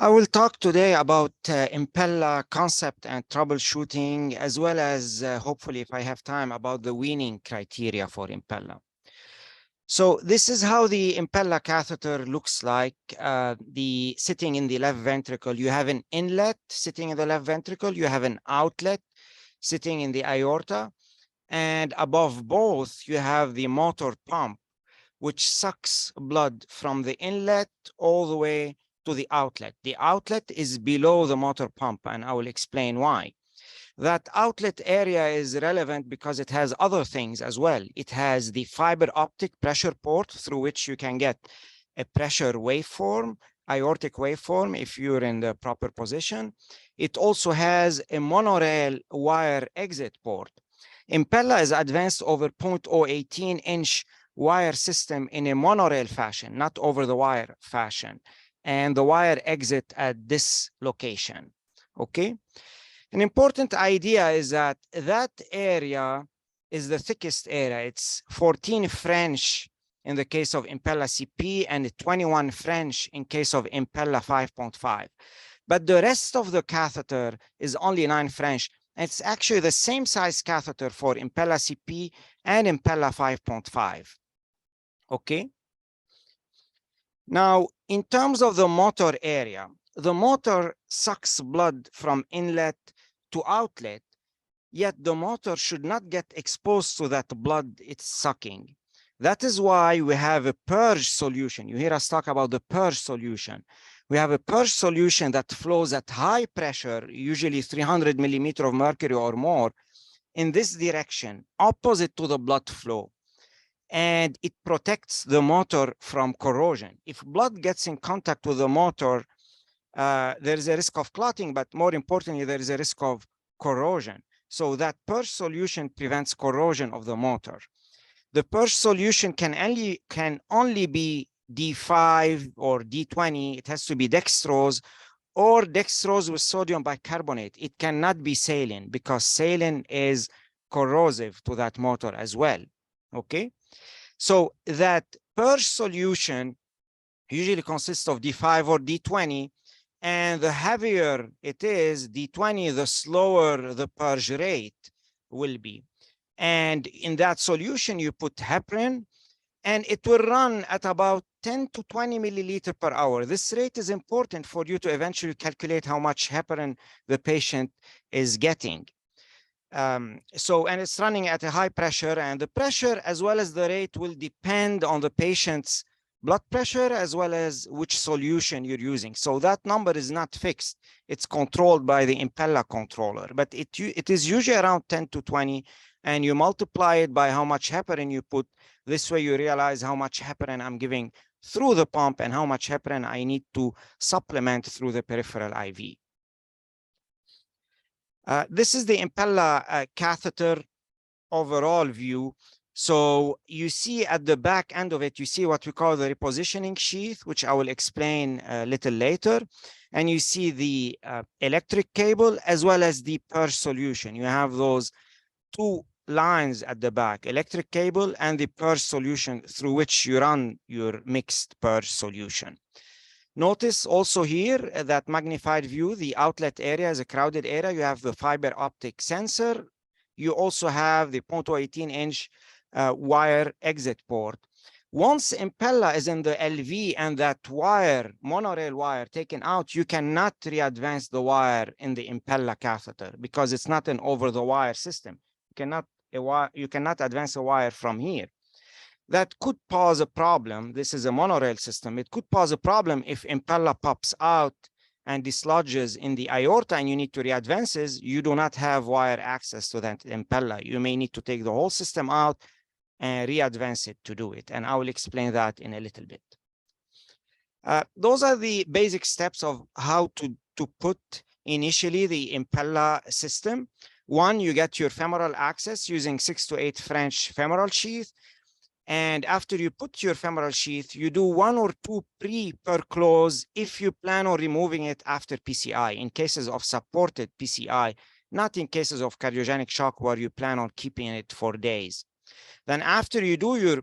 I will talk today about Impella concept and troubleshooting, as well as hopefully, if I have time, about the weaning criteria for Impella. So this is how the Impella catheter looks like. Sitting in the left ventricle, you have an inlet sitting in the left ventricle, you have an outlet sitting in the aorta, and above both, you have the motor pump, which sucks blood from the inlet all the way to the outlet. The outlet is below the motor pump, and I will explain why. That outlet area is relevant because it has other things as well. It has the fiber optic pressure port through which you can get a pressure waveform, aortic waveform, if you're in the proper position. It also has a monorail wire exit port. Impella is advanced over 0.018-inch wire system in a monorail fashion, not over the wire fashion. And the wire exit at this location, okay? An important idea is that that area is the thickest area. It's 14 French in the case of Impella CP and 21 French in case of Impella 5.5. But the rest of the catheter is only 9 French. It's actually the same size catheter for Impella CP and Impella 5.5. Okay. Now, in terms of the motor area, the motor sucks blood from inlet to outlet, yet the motor should not get exposed to that blood it's sucking. That is why we have a purge solution. You hear us talk about the purge solution. We have a purge solution that flows at high pressure, usually 300 millimeters of mercury or more, in this direction, opposite to the blood flow. And it protects the motor from corrosion. If blood gets in contact with the motor, there is a risk of clotting, but more importantly, there is a risk of corrosion. So that purge solution prevents corrosion of the motor. The purge solution can only be D5 or D20. It has to be dextrose or dextrose with sodium bicarbonate. It cannot be saline because saline is corrosive to that motor as well, okay? So that purge solution usually consists of D5 or D20, and the heavier it is, D20, the slower the purge rate will be. And in that solution, you put heparin, and it will run at about 10 to 20 milliliter per hour. This rate is important for you to eventually calculate how much heparin the patient is getting. And it's running at a high pressure, and the pressure as well as the rate will depend on the patient's blood pressure as well as which solution you're using. So that number is not fixed. It's controlled by the Impella controller, but it is usually around 10 to 20, and you multiply it by how much heparin you put. This way you realize how much heparin I'm giving through the pump and how much heparin I need to supplement through the peripheral IV. This is the Impella catheter overall view. So you see at the back end of it, you see what we call the repositioning sheath, which I will explain a little later. And you see the electric cable as well as the purge solution. You have those two lines at the back, electric cable and the purge solution through which you run your mixed purge solution. Notice also here that magnified view, the outlet area is a crowded area. You have the fiber optic sensor. You also have the 0.18-inch wire exit port. Once Impella is in the LV and that wire, monorail wire taken out, you cannot re-advance the wire in the Impella catheter because it's not an over-the-wire system. You cannot advance a wire from here. That could pose a problem. This is a monorail system. It could pose a problem if Impella pops out and dislodges in the aorta and you need to re-advances. You do not have wire access to that Impella. You may need to take the whole system out and re-advance it to do it. And I will explain that in a little bit. Those are the basic steps of how to put initially the Impella system. One, you get your femoral access using 6 to 8 French femoral sheath. And after you put your femoral sheath, you do 1 or 2 pre-per close if you plan on removing it after PCI, in cases of supported PCI, not in cases of cardiogenic shock where you plan on keeping it for days. Then after you do your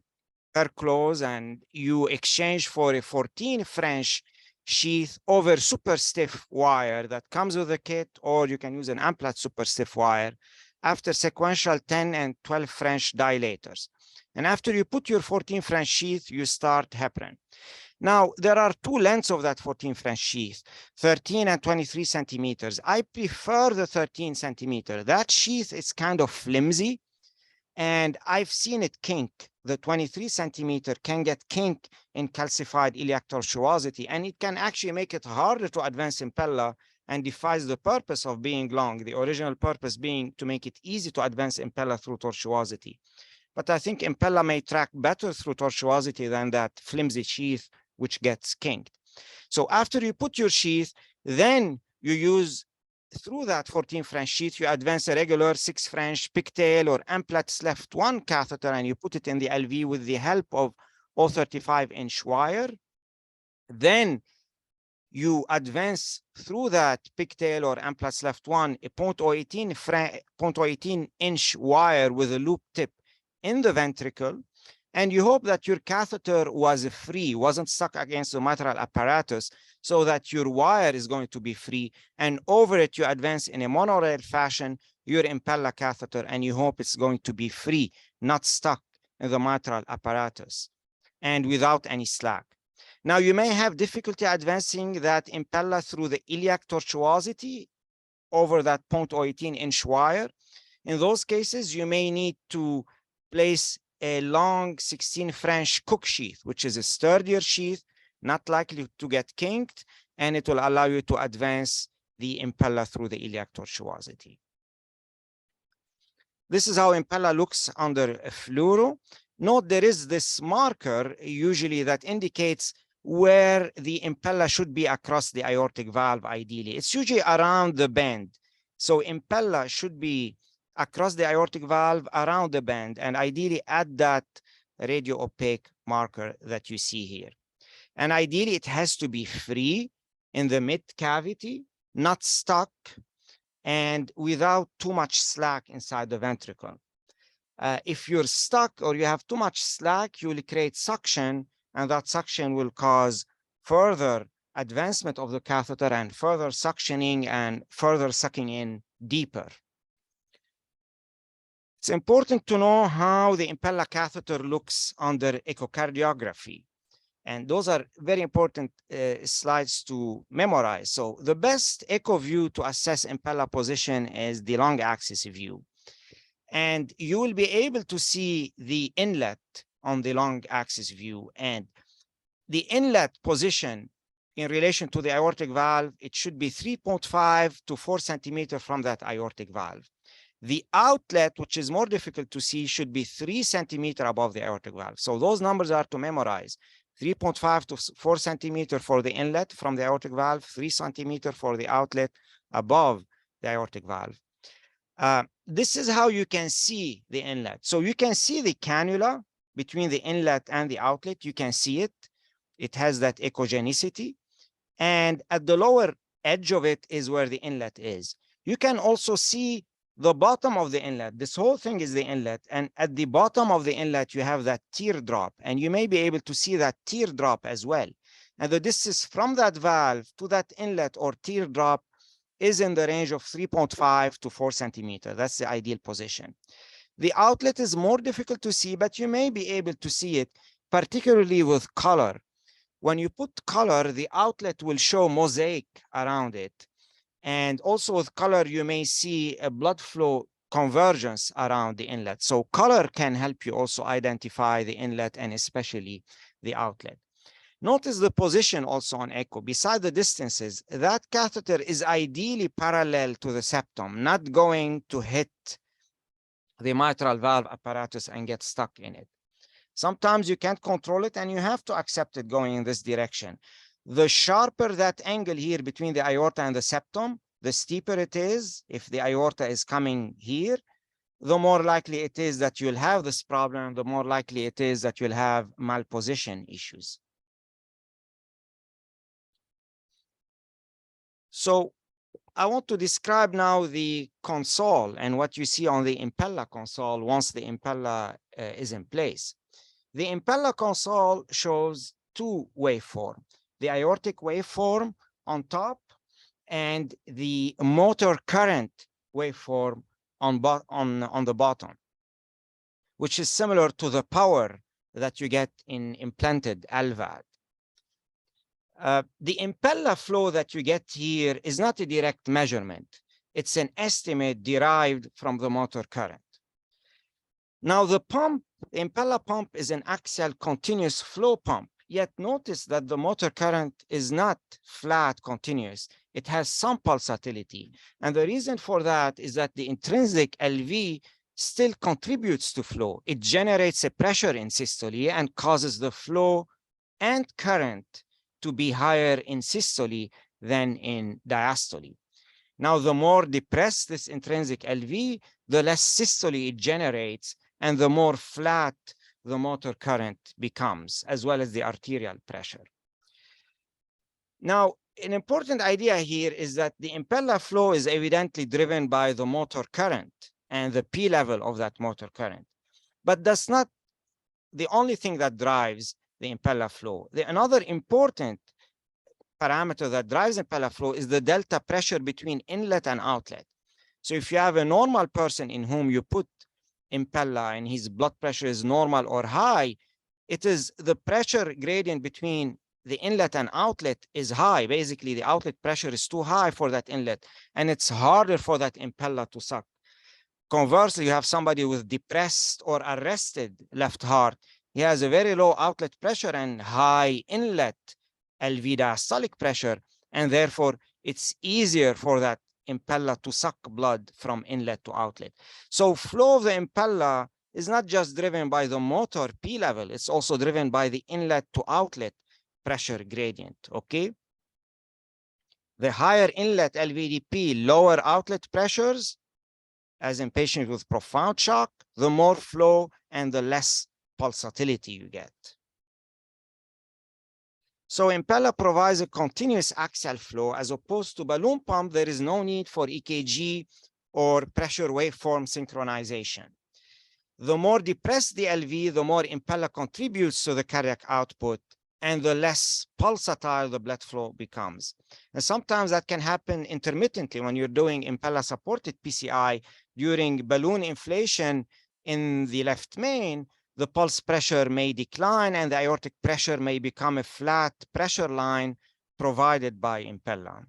per close and you exchange for a 14 French sheath over super stiff wire that comes with the kit, or you can use an Amplat super stiff wire after sequential 10 and 12 French dilators. And after you put your 14 French sheath, you start heparin. Now, there are two lengths of that 14 French sheath, 13 and 23 centimeters. I prefer the 13 centimeter. That sheath is kind of flimsy, and I've seen it kink. The 23 centimeter can get kink in calcified iliac tortuosity, and it can actually make it harder to advance Impella and defies the purpose of being long, the original purpose being to make it easy to advance Impella through tortuosity. But I think Impella may track better through tortuosity than that flimsy sheath, which gets kinked. So after you put your sheath, then you use, through that 14 French sheath, you advance a regular 6 French pigtail or Amplat left 1 catheter, and you put it in the LV with the help of 0.35-inch wire. Then you advance through that pigtail or Amplat left 1 a 0.18-inch wire with a loop tip in the ventricle, and you hope that your catheter was free, wasn't stuck against the mitral apparatus, so that your wire is going to be free, and over it you advance in a monorail fashion your Impella catheter, and you hope it's going to be free, not stuck in the mitral apparatus, and without any slack. Now, you may have difficulty advancing that Impella through the iliac tortuosity over that 0.18-inch wire. In those cases, you may need to place a long 16 French Cook sheath, which is a sturdier sheath, not likely to get kinked, and it will allow you to advance the Impella through the iliac tortuosity. This is how Impella looks under a fluoro. Note there is this marker usually that indicates where the Impella should be across the aortic valve ideally. It's usually around the band. So Impella should be across the aortic valve around the band, and ideally at that radio opaque marker that you see here. And ideally it has to be free in the mid cavity, not stuck, and without too much slack inside the ventricle. If you're stuck or you have too much slack, you will create suction, and that suction will cause further advancement of the catheter and further suctioning and further sucking in deeper. It's important to know how the Impella catheter looks under echocardiography. And those are very important slides to memorize. So the best echo view to assess Impella position is the long axis view. And you will be able to see the inlet on the long axis view. And the inlet position in relation to the aortic valve, it should be 3.5 to 4 centimeters from that aortic valve. The outlet, which is more difficult to see, should be 3 centimeters above the aortic valve. So those numbers are to memorize. 3.5 to 4 centimeters for the inlet from the aortic valve, 3 centimeters for the outlet above the aortic valve. This is how you can see the inlet. So you can see the cannula between the inlet and the outlet. You can see it. It has that echogenicity. And at the lower edge of it is where the inlet is. You can also see the bottom of the inlet. This whole thing is the inlet. And at the bottom of the inlet, you have that teardrop. And you may be able to see that teardrop as well. And the distance from that valve to that inlet or teardrop is in the range of 3.5 to 4 centimeters. That's the ideal position. The outlet is more difficult to see, but you may be able to see it, particularly with color. When you put color, the outlet will show mosaic around it. And also with color, you may see a blood flow convergence around the inlet. So color can help you also identify the inlet and especially the outlet. Notice the position also on echo. Beside the distances, that catheter is ideally parallel to the septum, not going to hit the mitral valve apparatus and get stuck in it. Sometimes you can't control it and you have to accept it going in this direction. The sharper that angle here between the aorta and the septum, the steeper it is. If the aorta is coming here, the more likely it is that you'll have this problem, the more likely it is that you'll have malposition issues. So I want to describe now the console and what you see on the Impella console once the Impella is in place. The Impella console shows two waveforms. the aortic waveform on top and the motor current waveform on the bottom, which is similar to the power that you get in implanted LVAD. The Impella flow that you get here is not a direct measurement. It's an estimate derived from the motor current. Now the Impella pump is an axial continuous flow pump, yet notice that the motor current is not flat continuous. It has some pulsatility. And the reason for that is that the intrinsic LV still contributes to flow. It generates a pressure in systole and causes the flow and current to be higher in systole than in diastole. Now, the more depressed this intrinsic LV, the less systole it generates, and the more flat the motor current becomes, as well as the arterial pressure. Now, an important idea here is that the Impella flow is evidently driven by the motor current and the P level of that motor current, but that's not the only thing that drives the Impella flow. Another important parameter that drives Impella flow is the delta pressure between inlet and outlet. So if you have a normal person in whom you put Impella and his blood pressure is normal or high, it is the pressure gradient between the inlet and outlet is high. Basically, the outlet pressure is too high for that inlet, and it's harder for that Impella to suck. Conversely, you have somebody with depressed or arrested left heart. He has a very low outlet pressure and high inlet LV diastolic pressure, and therefore it's easier for that Impella to suck blood from inlet to outlet. So flow of the Impella is not just driven by the motor P level, it's also driven by the inlet to outlet pressure gradient, okay? The higher inlet LVDP, lower outlet pressures, as in patients with profound shock, the more flow and the less pulsatility you get. So Impella provides a continuous axial flow. As opposed to balloon pump, there is no need for EKG or pressure waveform synchronization. The more depressed the LV, the more Impella contributes to the cardiac output, and the less pulsatile the blood flow becomes. And sometimes that can happen intermittently when you're doing Impella-supported PCI. During balloon inflation in the left main, the pulse pressure may decline and the aortic pressure may become a flat pressure line provided by Impella.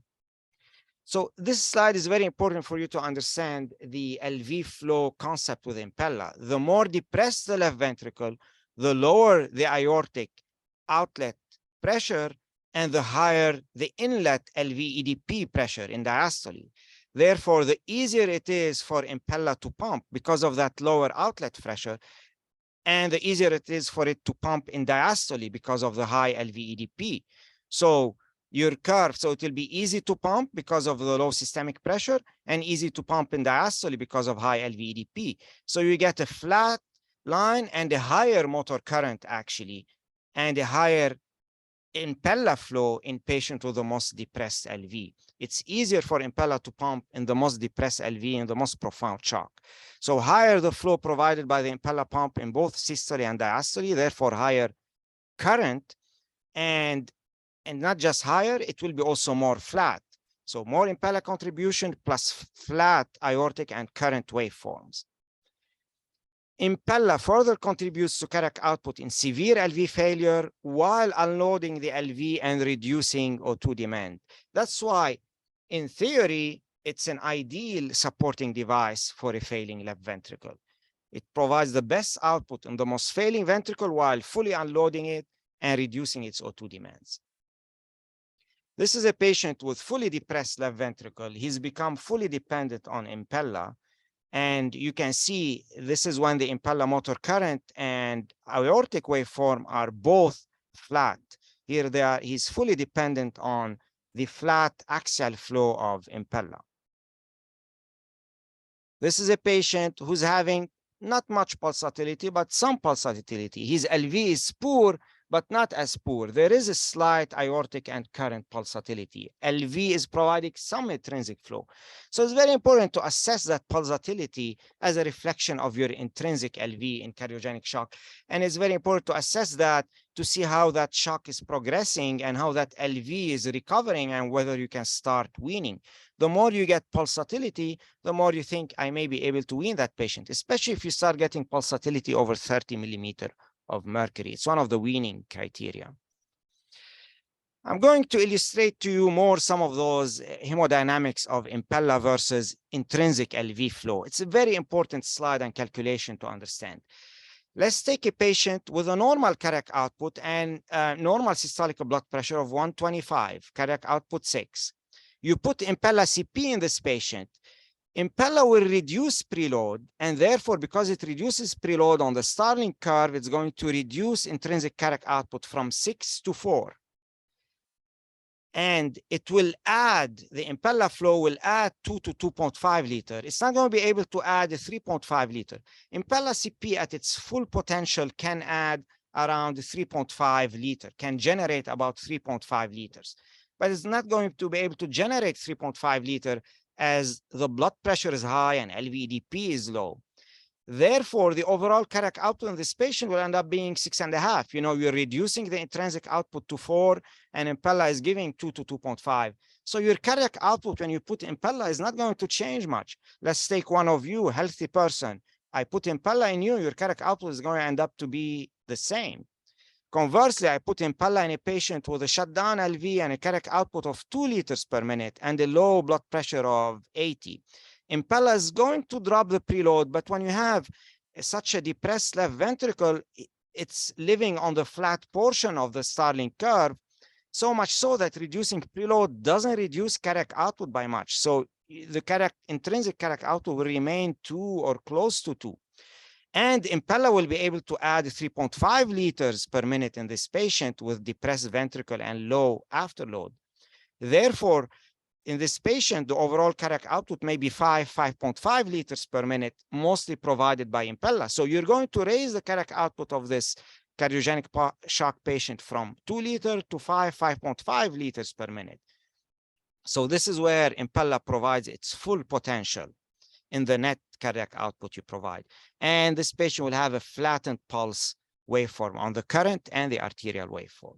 So this slide is very important for you to understand the LV flow concept with Impella. The more depressed the left ventricle, the lower the aortic outlet pressure and the higher the inlet LV-EDP pressure in diastole. Therefore, the easier it is for Impella to pump because of that lower outlet pressure, and the easier it is for it to pump in diastole because of the high LV-EDP. So your curve, so it will be easy to pump because of the low systemic pressure and easy to pump in diastole because of high LV-EDP. So you get a flat line and a higher motor current actually, and a higher Impella flow in patients with the most depressed LV. It's easier for Impella to pump in the most depressed LV and the most profound shock. So higher the flow provided by the Impella pump in both systole and diastole, therefore higher current, and not just higher, it will be also more flat. So more Impella contribution plus flat aortic and current waveforms. Impella further contributes to cardiac output in severe LV failure while unloading the LV and reducing O2 demand. That's why, in theory, it's an ideal supporting device for a failing left ventricle. It provides the best output in the most failing ventricle while fully unloading it and reducing its O2 demands. This is a patient with fully depressed left ventricle. He's become fully dependent on Impella. And you can see this is when the Impella motor current and aortic waveform are both flat. Here they are, he's fully dependent on the flat axial flow of Impella. This is a patient who's having not much pulsatility, but some pulsatility. His LV is poor, but not as poor. There is a slight aortic and current pulsatility. LV is providing some intrinsic flow. So it's very important to assess that pulsatility as a reflection of your intrinsic LV in cardiogenic shock. And it's very important to assess that to see how that shock is progressing and how that LV is recovering and whether you can start weaning. The more you get pulsatility, the more you think I may be able to wean that patient, especially if you start getting pulsatility over 30 millimeter of mercury. It's one of the weaning criteria. I'm going to illustrate to you more some of those hemodynamics of Impella versus intrinsic LV flow. It's a very important slide and calculation to understand. Let's take a patient with a normal cardiac output and normal systolic blood pressure of 125, cardiac output 6. You put Impella CP in this patient. Impella will reduce preload, and therefore, because it reduces preload on the Starling curve, it's going to reduce intrinsic cardiac output from 6 to 4. And it will add, the Impella flow will add 2 to 2.5 liter. It's not going to be able to add a 3.5 liter. Impella CP at its full potential can add around 3.5 liter, can generate about 3.5 liters. But it's not going to be able to generate 3.5 liter as the blood pressure is high and LVEDP is low. Therefore, the overall cardiac output in this patient will end up being 6.5. You know, you're reducing the intrinsic output to 4, and Impella is giving 2 to 2.5. So your cardiac output, when you put Impella, is not going to change much. Let's take one of you, a healthy person. I put Impella in you, your cardiac output is going to end up to be the same. Conversely, I put Impella in a patient with a shutdown LV and a cardiac output of 2 liters per minute and a low blood pressure of 80. Impella is going to drop the preload, but when you have such a depressed left ventricle, it's living on the flat portion of the Starling curve, so much so that reducing preload doesn't reduce cardiac output by much. So the intrinsic cardiac output will remain 2 or close to 2. And Impella will be able to add 3.5 liters per minute in this patient with depressed ventricle and low afterload. Therefore, in this patient, the overall cardiac output may be 5.5 liters per minute, mostly provided by Impella. So you're going to raise the cardiac output of this cardiogenic shock patient from 2 liters to 5.5 liters per minute. So this is where Impella provides its full potential in the net cardiac output you provide. And this patient will have a flattened pulse waveform on the current and the arterial waveform.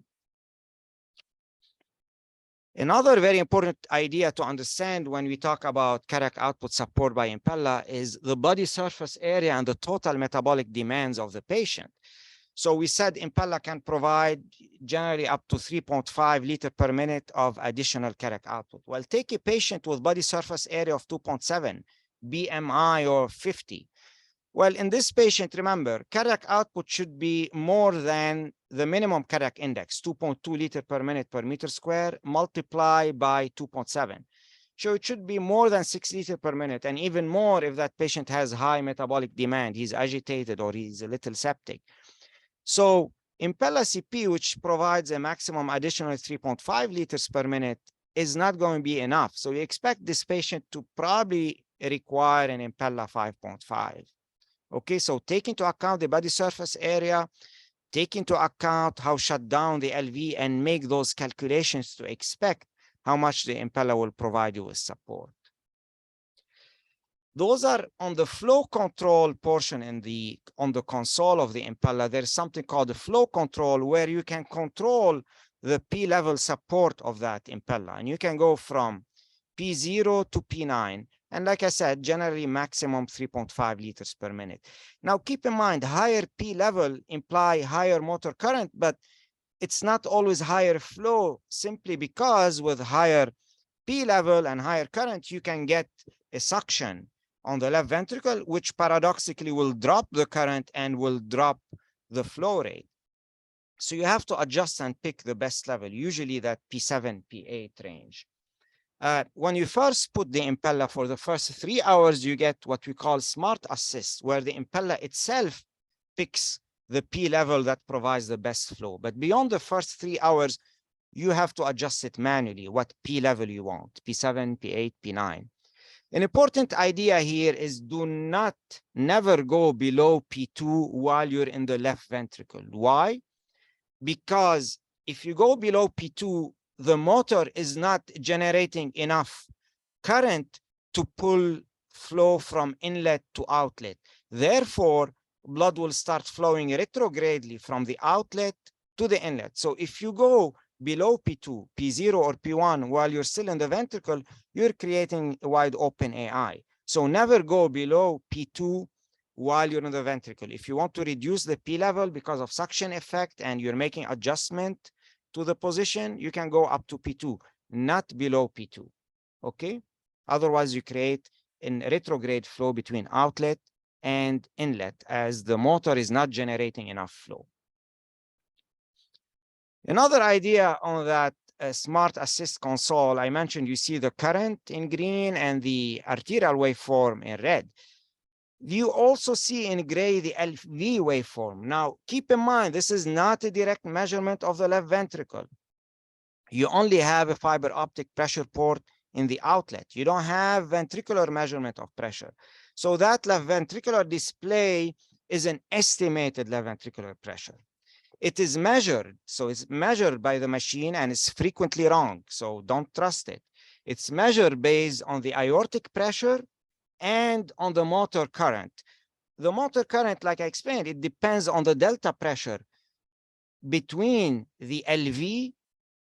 Another very important idea to understand when we talk about cardiac output support by Impella is the body surface area and the total metabolic demands of the patient. So we said Impella can provide generally up to 3.5 liters per minute of additional cardiac output. Well, take a patient with body surface area of 2.7, BMI or 50. Well, in this patient, remember, cardiac output should be more than the minimum cardiac index, 2.2 liters per minute per meter square, multiplied by 2.7. So it should be more than 6 liters per minute, and even more if that patient has high metabolic demand, he's agitated or he's a little septic. So Impella CP, which provides a maximum additional 3.5 liters per minute, is not going to be enough. So we expect this patient to probably require an Impella 5.5. Okay, so take into account the body surface area, take into account how shut down the LV, and make those calculations to expect how much the Impella will provide you with support. Those are on the flow control portion on the console of the Impella. There's something called the flow control where you can control the P level support of that Impella. And you can go from P0 to P9. And like I said, generally maximum 3.5 liters per minute. Now, keep in mind, higher P level imply higher motor current, but it's not always higher flow, simply because with higher P level and higher current, you can get a suction on the left ventricle, which paradoxically will drop the current and will drop the flow rate. So you have to adjust and pick the best level, usually that P7, P8 range. When you first put the Impella for the first 3 hours, you get what we call smart assist, where the Impella itself picks the P level that provides the best flow. But beyond the first 3 hours, you have to adjust it manually, what P level you want, P7, P8, P9. An important idea here is never go below P2 while you're in the left ventricle. Why? because if you go below P2, the motor is not generating enough current to pull flow from inlet to outlet. Therefore, blood will start flowing retrogradely from the outlet to the inlet. So if you go below P2, P0 or P1 while you're still in the ventricle, you're creating a wide open AI. So never go below P2 while you're in the ventricle. If you want to reduce the P level because of suction effect and you're making adjustment to the position, you can go up to P2, not below P2, okay? Otherwise, you create a retrograde flow between outlet and inlet as the motor is not generating enough flow. Another idea on that smart assist console, I mentioned you see the current in green and the arterial waveform in red. You also see in gray the LV waveform. Now, keep in mind, this is not a direct measurement of the left ventricle. You only have a fiber optic pressure port in the outlet. You don't have ventricular measurement of pressure. So that left ventricular display is an estimated left ventricular pressure. It is measured, so it's measured by the machine and it's frequently wrong, so don't trust it. It's measured based on the aortic pressure and on the motor current. The motor current, like I explained, it depends on the delta pressure between the LV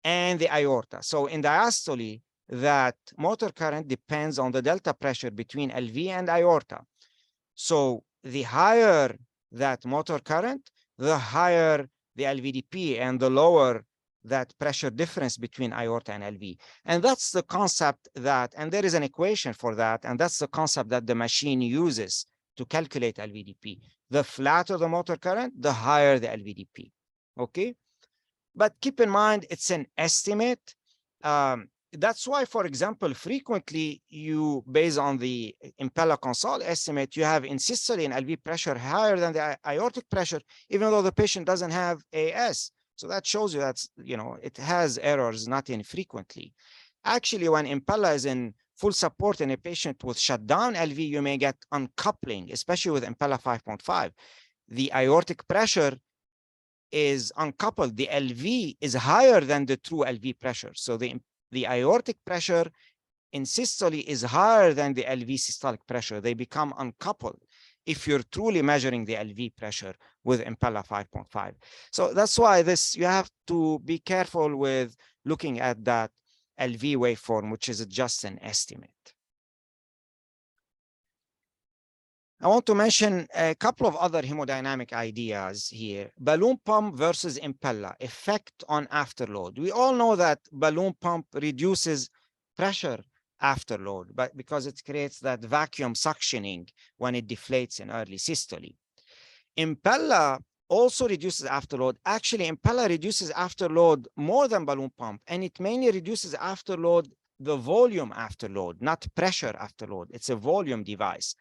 and the aorta. So in diastole, that motor current depends on the delta pressure between LV and aorta. So the higher that motor current, the higher the LVDP, and the lower that pressure difference between aorta and LV. And that's the concept that, and there is an equation for that, and that's the concept that the machine uses to calculate LVDP. The flatter the motor current, the higher the LVDP, okay? But keep in mind, it's an estimate. That's why, for example, frequently you, based on the Impella console estimate, you have in systole and LV pressure higher than the aortic pressure, even though the patient doesn't have AS. So that shows you that, you know, it has errors not infrequently. Actually, when Impella is in full support in a patient with shutdown LV, you may get uncoupling, especially with Impella 5.5. The aortic pressure is uncoupled. The LV is higher than the true LV pressure. So the aortic pressure in systole is higher than the LV systolic pressure. They become uncoupled if you're truly measuring the LV pressure with Impella 5.5. So that's why you have to be careful with looking at that LV waveform, which is just an estimate. I want to mention a couple of other hemodynamic ideas here. Balloon pump versus Impella, effect on afterload. We all know that balloon pump reduces pressure afterload, but because it creates that vacuum suctioning when it deflates in early systole. Impella also reduces afterload. Actually, Impella reduces afterload more than balloon pump, and it mainly reduces afterload, the volume afterload, not pressure afterload. It's a volume device.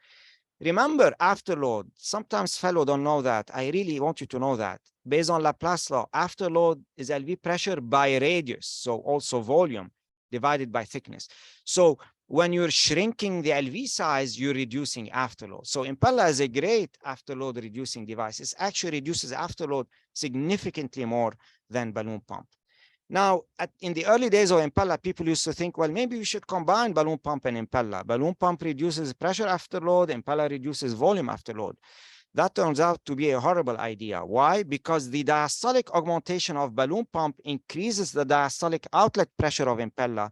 Remember, afterload, sometimes fellows don't know that. I really want you to know that. Based on Laplace law, afterload is LV pressure by radius, so also volume divided by thickness. So when you're shrinking the LV size, you're reducing afterload. So Impella is a great afterload reducing device. It actually reduces afterload significantly more than balloon pump. Now, in the early days of Impella, people used to think, well, maybe we should combine balloon pump and Impella. Balloon pump reduces pressure afterload, Impella reduces volume afterload. That turns out to be a horrible idea. Why? Because the diastolic augmentation of balloon pump increases the diastolic outlet pressure of Impella,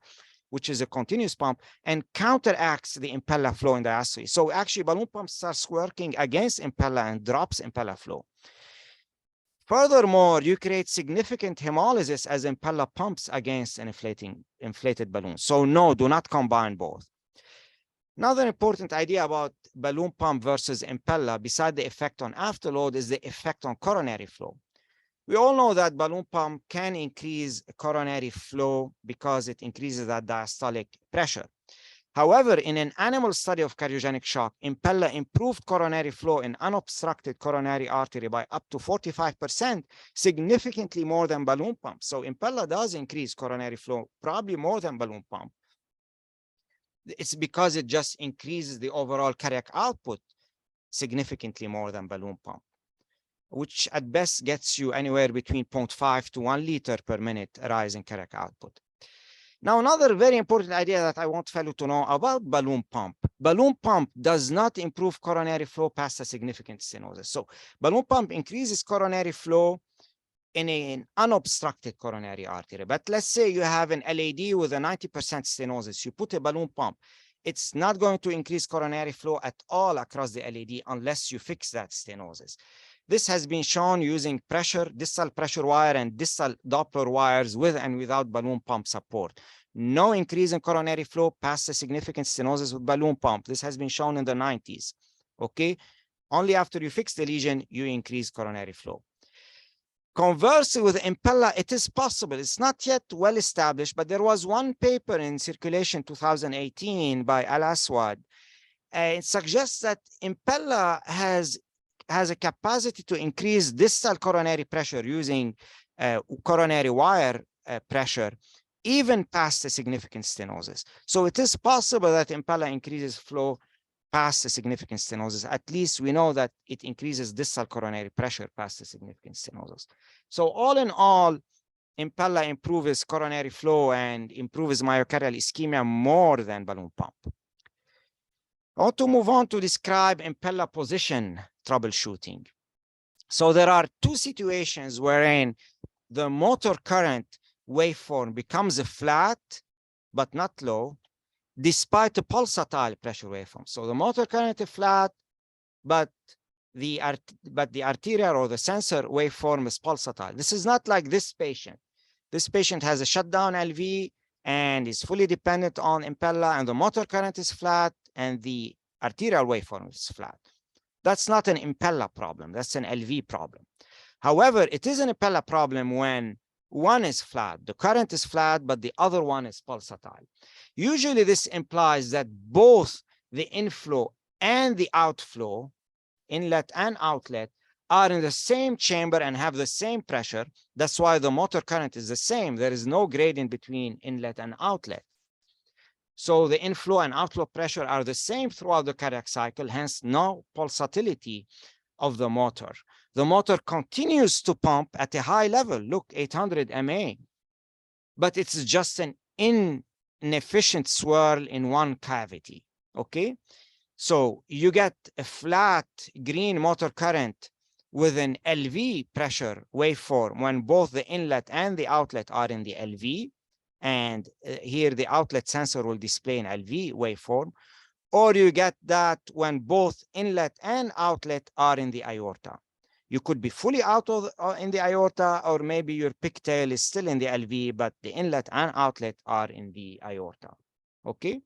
which is a continuous pump, and counteracts the Impella flow in diastole. So actually, balloon pump starts working against Impella and drops Impella flow. Furthermore, you create significant hemolysis as Impella pumps against an inflated balloon. So no, do not combine both. Another important idea about balloon pump versus Impella, beside the effect on afterload, is the effect on coronary flow. We all know that balloon pump can increase coronary flow because it increases that diastolic pressure. However, in an animal study of cardiogenic shock, Impella improved coronary flow in unobstructed coronary artery by up to 45%, significantly more than balloon pump. So Impella does increase coronary flow, probably more than balloon pump. It's because it just increases the overall cardiac output significantly more than balloon pump. which at best gets you anywhere between 0.5 to 1 liter per minute rise in cardiac output. Now, another very important idea that I want fellow to know about balloon pump. Balloon pump does not improve coronary flow past a significant stenosis. So balloon pump increases coronary flow in an unobstructed coronary artery. But let's say you have an LAD with a 90% stenosis. You put a balloon pump. It's not going to increase coronary flow at all across the LAD unless you fix that stenosis. This has been shown using distal pressure wire and distal Doppler wires with and without balloon pump support. No increase in coronary flow past a significant stenosis with balloon pump. This has been shown in the 90s. Okay, only after you fix the lesion, you increase coronary flow. Conversely, with Impella, it is possible. It's not yet well established, but there was one paper in Circulation 2018 by Al-Aswad. It suggests that Impella has a capacity to increase distal coronary pressure using coronary wire pressure, even past a significant stenosis. So it is possible that Impella increases flow past a significant stenosis. At least we know that it increases distal coronary pressure past a significant stenosis. So all in all, Impella improves coronary flow and improves myocardial ischemia more than balloon pump. I want to move on to describe Impella position troubleshooting. So there are two situations wherein the motor current waveform becomes flat but not low, despite the pulsatile pressure waveform. So the motor current is flat, but the arterial or the sensor waveform is pulsatile. This is not like this patient. This patient has a shutdown LV and is fully dependent on Impella, and the motor current is flat and the arterial waveform is flat. That's not an Impella problem. That's an LV problem. However, it is an Impella problem when one is flat, the current is flat, but the other one is pulsatile. Usually this implies that both the inflow and the outflow, inlet and outlet, are in the same chamber and have the same pressure. That's why the motor current is the same. There is no gradient between inlet and outlet. So the inflow and outflow pressure are the same throughout the cardiac cycle, hence no pulsatility of the motor. The motor continues to pump at a high level, look, 800 MA, but it's just an inefficient swirl in one cavity, okay? So you get a flat green motor current with an LV pressure waveform when both the inlet and the outlet are in the LV, and here the outlet sensor will display an LV waveform, or you get that when both inlet and outlet are in the aorta. You could be fully out of in the aorta, or maybe your pigtail is still in the LV, but the inlet and outlet are in the aorta, okay?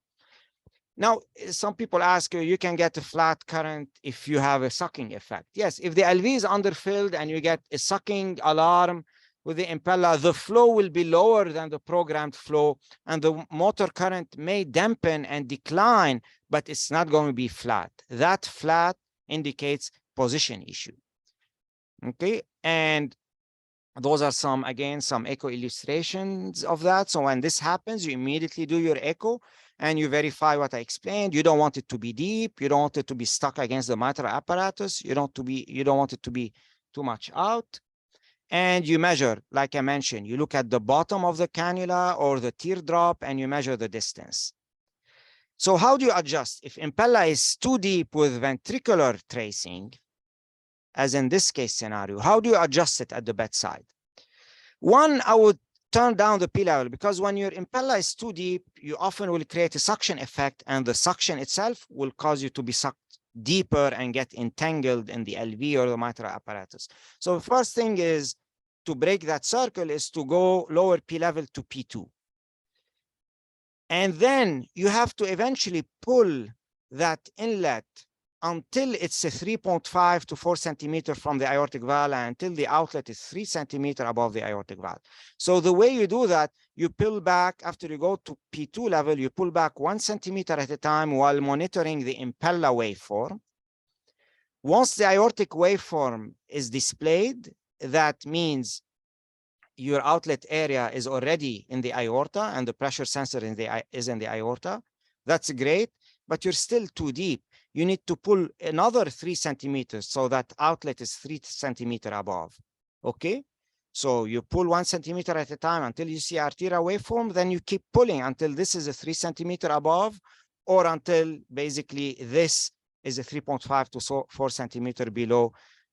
Now, some people ask you, you can get a flat current if you have a sucking effect. Yes, if the LV is underfilled and you get a sucking alarm with the Impella, the flow will be lower than the programmed flow, and the motor current may dampen and decline, but it's not going to be flat. That flat indicates position issue. Okay, and those are some echo illustrations of that. So when this happens, you immediately do your echo and you verify what I explained. You don't want it to be deep. You don't want it to be stuck against the mitral apparatus. You don't want it to be too much out. And you measure, like I mentioned, you look at the bottom of the cannula or the teardrop and you measure the distance. So how do you adjust? If Impella is too deep with ventricular tracing, as in this case scenario, how do you adjust it at the bedside? One, I would turn down the P level, because when your Impella is too deep, you often will create a suction effect, and the suction itself will cause you to be sucked deeper and get entangled in the LV or the mitral apparatus. So the first thing is to break that circle is to go lower P level to P2. And then you have to eventually pull that inlet until it's a 3.5 to 4 centimeter from the aortic valve, and until the outlet is 3 centimeter above the aortic valve. So the way you do that, you pull back after you go to P2 level, you pull back 1 centimeter at a time while monitoring the Impella waveform. Once the aortic waveform is displayed, that means your outlet area is already in the aorta and the pressure sensor is in the aorta. That's great, but you're still too deep. you need to pull another 3 centimeters so that outlet is 3 centimeters above. Okay, so you pull 1 centimeter at a time until you see arterial waveform, then you keep pulling until this is a 3 centimeter above, or until basically this is a 3.5 to 4 centimeter below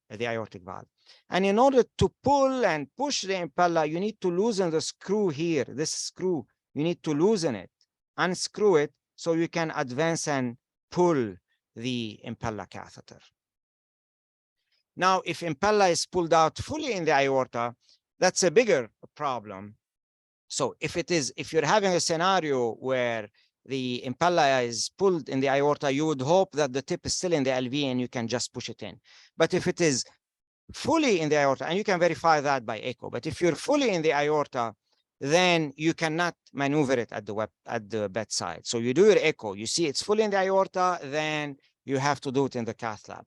the aortic valve. And in order to pull and push the impella, you need to loosen the screw here. This screw, you need to loosen it, unscrew it, so you can advance and pull the impella catheter. Now, if impella is pulled out fully in the aorta, that's a bigger problem. So if you're having a scenario where the impella is pulled in the aorta, you would hope that the tip is still in the LV and you can just push it in. But if it is fully in the aorta, and you can verify that by echo, but if you're fully in the aorta, then you cannot maneuver it at the bedside. So you do your echo, you see it's fully in the aorta, then you have to do it in the cath lab.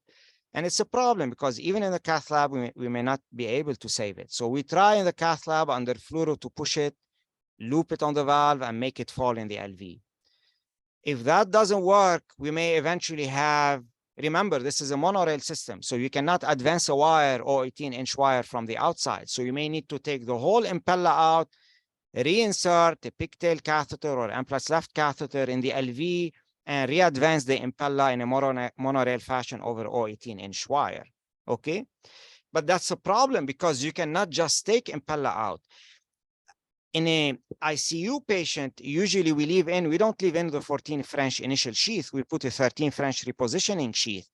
And it's a problem because even in the cath lab, we may not be able to save it. So we try in the cath lab under fluoro to push it, loop it on the valve, and make it fall in the LV. If that doesn't work, we may eventually have, remember, this is a monorail system, so you cannot advance a wire or 18-inch wire from the outside. So you may need to take the whole impella out, reinsert a pigtail catheter or Amplats left catheter in the LV, and re-advance the impella in a monorail fashion over 18-inch wire, okay? But that's a problem because you cannot just take impella out. In a ICU patient, usually we don't leave in the 14 French initial sheath, we put a 13 French repositioning sheath,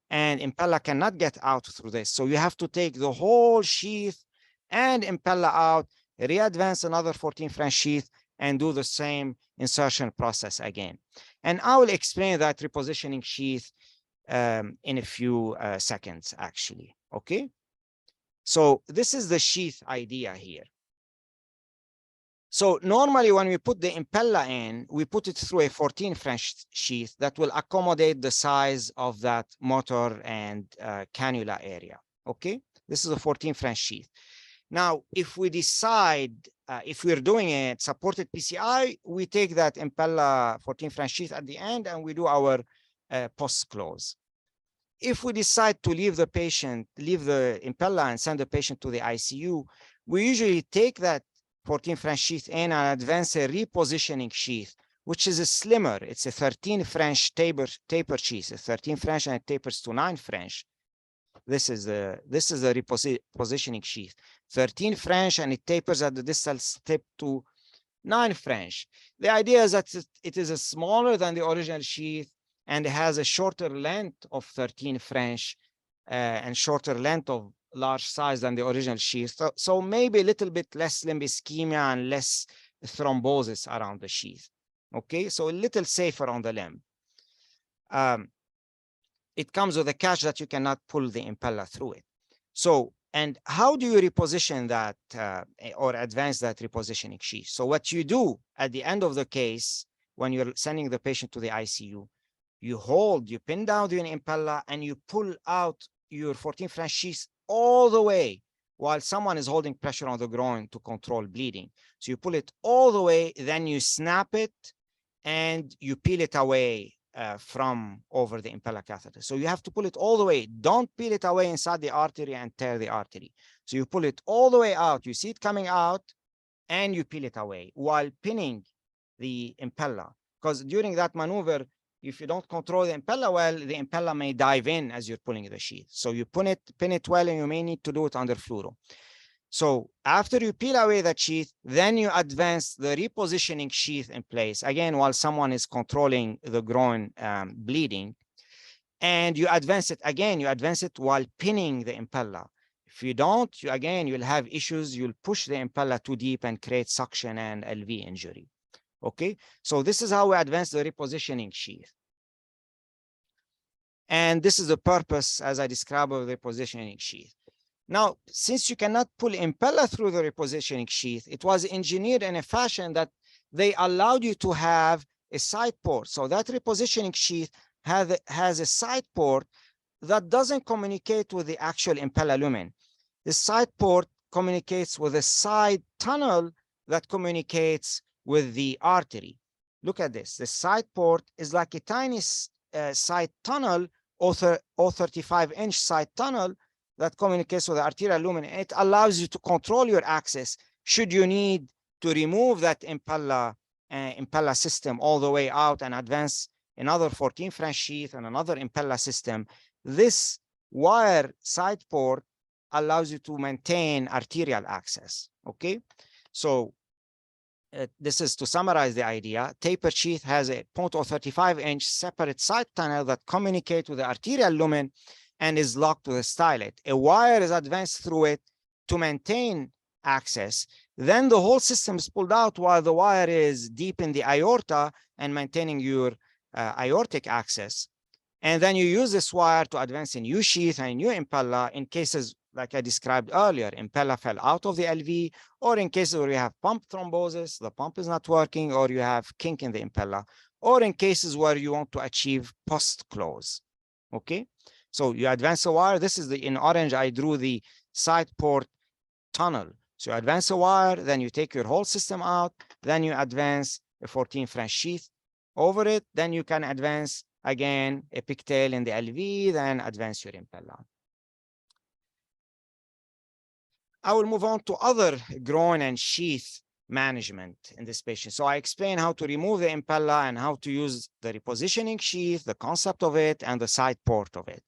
and impella cannot get out through this. So you have to take the whole sheath and impella out, re-advance another 14 French sheath, and do the same insertion process again. And I will explain that repositioning sheath in a few seconds, actually, okay? So this is the sheath idea here. So normally when we put the impella in, we put it through a 14 French sheath that will accommodate the size of that motor and cannula area, okay? This is a 14 French sheath. Now, if we decide, if we're doing a supported PCI, we take that impella 14 French sheath at the end and we do our post close. If we decide to leave the impella and send the patient to the ICU, we usually take that 14 French sheath in and advance a repositioning sheath, which is a slimmer. It's a 13 French taper sheath, a 13 French, and it tapers to 9 French. This is the repositioning sheath, 13 French, and it tapers at the distal tip to 9 French. The idea is that it is a smaller than the original sheath and has a shorter length of 13 French and shorter length of large size than the original sheath. So maybe a little bit less limb ischemia and less thrombosis around the sheath. Okay, so a little safer on the limb. It comes with a catch that you cannot pull the impella through it. So, and how do you reposition that or advance that repositioning sheath? So what you do at the end of the case, when you're sending the patient to the ICU, you pin down the impella and you pull out your 14 French sheath all the way while someone is holding pressure on the groin to control bleeding. So you pull it all the way, then you snap it and you peel it away from over the impella catheter. So you have to pull it all the way. Don't peel it away inside the artery and tear the artery. So you pull it all the way out. You see it coming out and you peel it away while pinning the impella. Because during that maneuver, if you don't control the impella well, the impella may dive in as you're pulling the sheath. So you pin it well, and you may need to do it under fluoro. So after you peel away that sheath, then you advance the repositioning sheath in place, again, while someone is controlling the groin bleeding. And you advance it again, you advance it while pinning the impella. If you don't, you'll have issues. You'll push the impella too deep and create suction and LV injury. Okay, so this is how we advance the repositioning sheath. And this is the purpose, as I described, of the repositioning sheath. Now, since you cannot pull impella through the repositioning sheath, it was engineered in a fashion that they allowed you to have a side port. So that repositioning sheath has a side port that doesn't communicate with the actual impella lumen. The side port communicates with a side tunnel that communicates with the artery. Look at this. The side port is like a tiny side tunnel, or 35-inch side tunnel that communicates with the arterial lumen. It allows you to control your access should you need to remove that impella system all the way out and advance another 14 French sheath and another impella system. This wire side port allows you to maintain arterial access. Okay, so this is to summarize the idea. Tapered sheath has a 0.035-inch separate side tunnel that communicates with the arterial lumen and is locked with a stylet. A wire is advanced through it to maintain access. Then the whole system is pulled out while the wire is deep in the aorta and maintaining your aortic access. And then you use this wire to advance a new sheath and a new impella in cases like I described earlier. Impella fell out of the LV, or in cases where you have pump thrombosis, the pump is not working, or you have kink in the impella, or in cases where you want to achieve post-close. Okay, so you advance a wire. This is in orange, I drew the side port tunnel. So you advance a wire, then you take your whole system out, then you advance a 14 French sheath over it, then you can advance again a pigtail in the LV, then advance your impella. I will move on to other groin and sheath management in this patient. So I explain how to remove the impella and how to use the repositioning sheath, the concept of it, and the side port of it.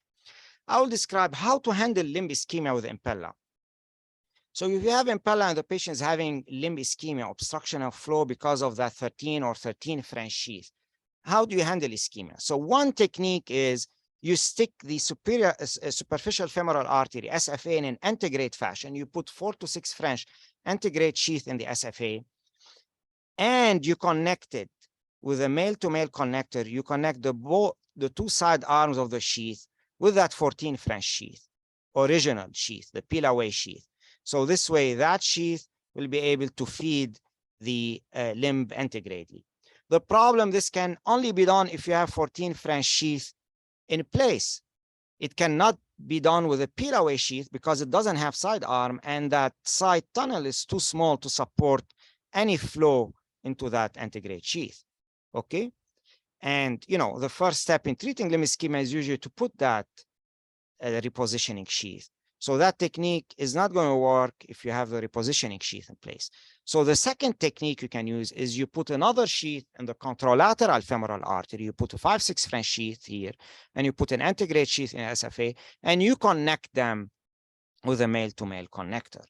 I will describe how to handle limb ischemia with impella. So if you have impella and the patient is having limb ischemia, obstruction of flow because of that 13 French sheath, how do you handle ischemia? So one technique is you stick the superficial femoral artery, SFA, in an antegrade fashion. You put 4 to 6 French antegrade sheath in the SFA, and you connect it with a male-to-male connector. You connect the two side arms of the sheath with that 14 French sheath, original sheath, the peel-away sheath. So this way, that sheath will be able to feed the limb antegradely. The problem, this can only be done if you have 14 French sheath in place. It cannot be done with a peel-away sheath because it doesn't have side arm, and that side tunnel is too small to support any flow into that antegrade sheath. Okay, and the first step in treating limb ischemia is usually to put that repositioning sheath. So that technique is not going to work if you have the repositioning sheath in place. So the second technique you can use is you put another sheath in the contralateral femoral artery. You put a 5-6 French sheath here, and you put an antegrade sheath in SFA, and you connect them with a male-to-male connector.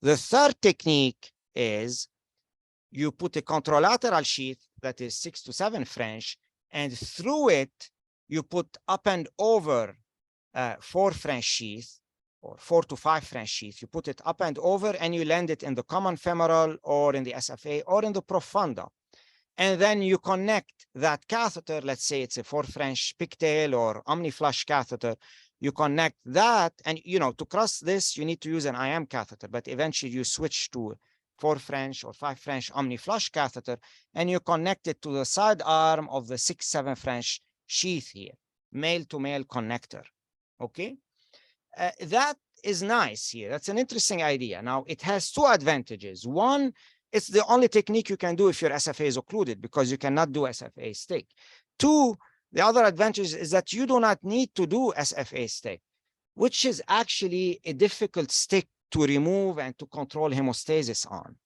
The third technique is you put a contralateral sheath that is 6 to 7 French, and through it, you put up and over 4 French sheath, or 4 to 5 French sheath. You put it up and over, and you land it in the common femoral or in the SFA or in the profunda. And then you connect that catheter. Let's say it's a 4 French pigtail or omniflush catheter. You connect that, and to cross this, you need to use an IM catheter, but eventually you switch to 4 French or 5 French omniflush catheter, and you connect it to the side arm of the 6-7 French sheath here, male-to-male connector. Okay, that is nice here. That's an interesting idea. Now, it has 2 advantages. One, it's the only technique you can do if your SFA is occluded, because you cannot do SFA stick. 2, the other advantage is that you do not need to do SFA stick, which is actually a difficult stick to remove and to control hemostasis on.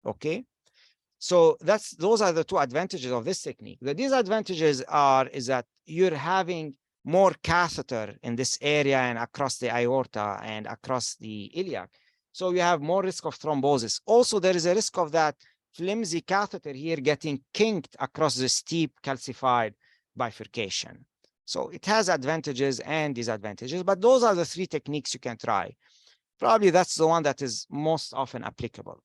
Okay, so those are the 2 advantages of this technique. The disadvantages is that you're having more catheter in this area and across the aorta and across the iliac. So you have more risk of thrombosis. Also, there is a risk of that flimsy catheter here getting kinked across the steep calcified bifurcation. So it has advantages and disadvantages, but those are the 3 techniques you can try. Probably that's the one that is most often applicable.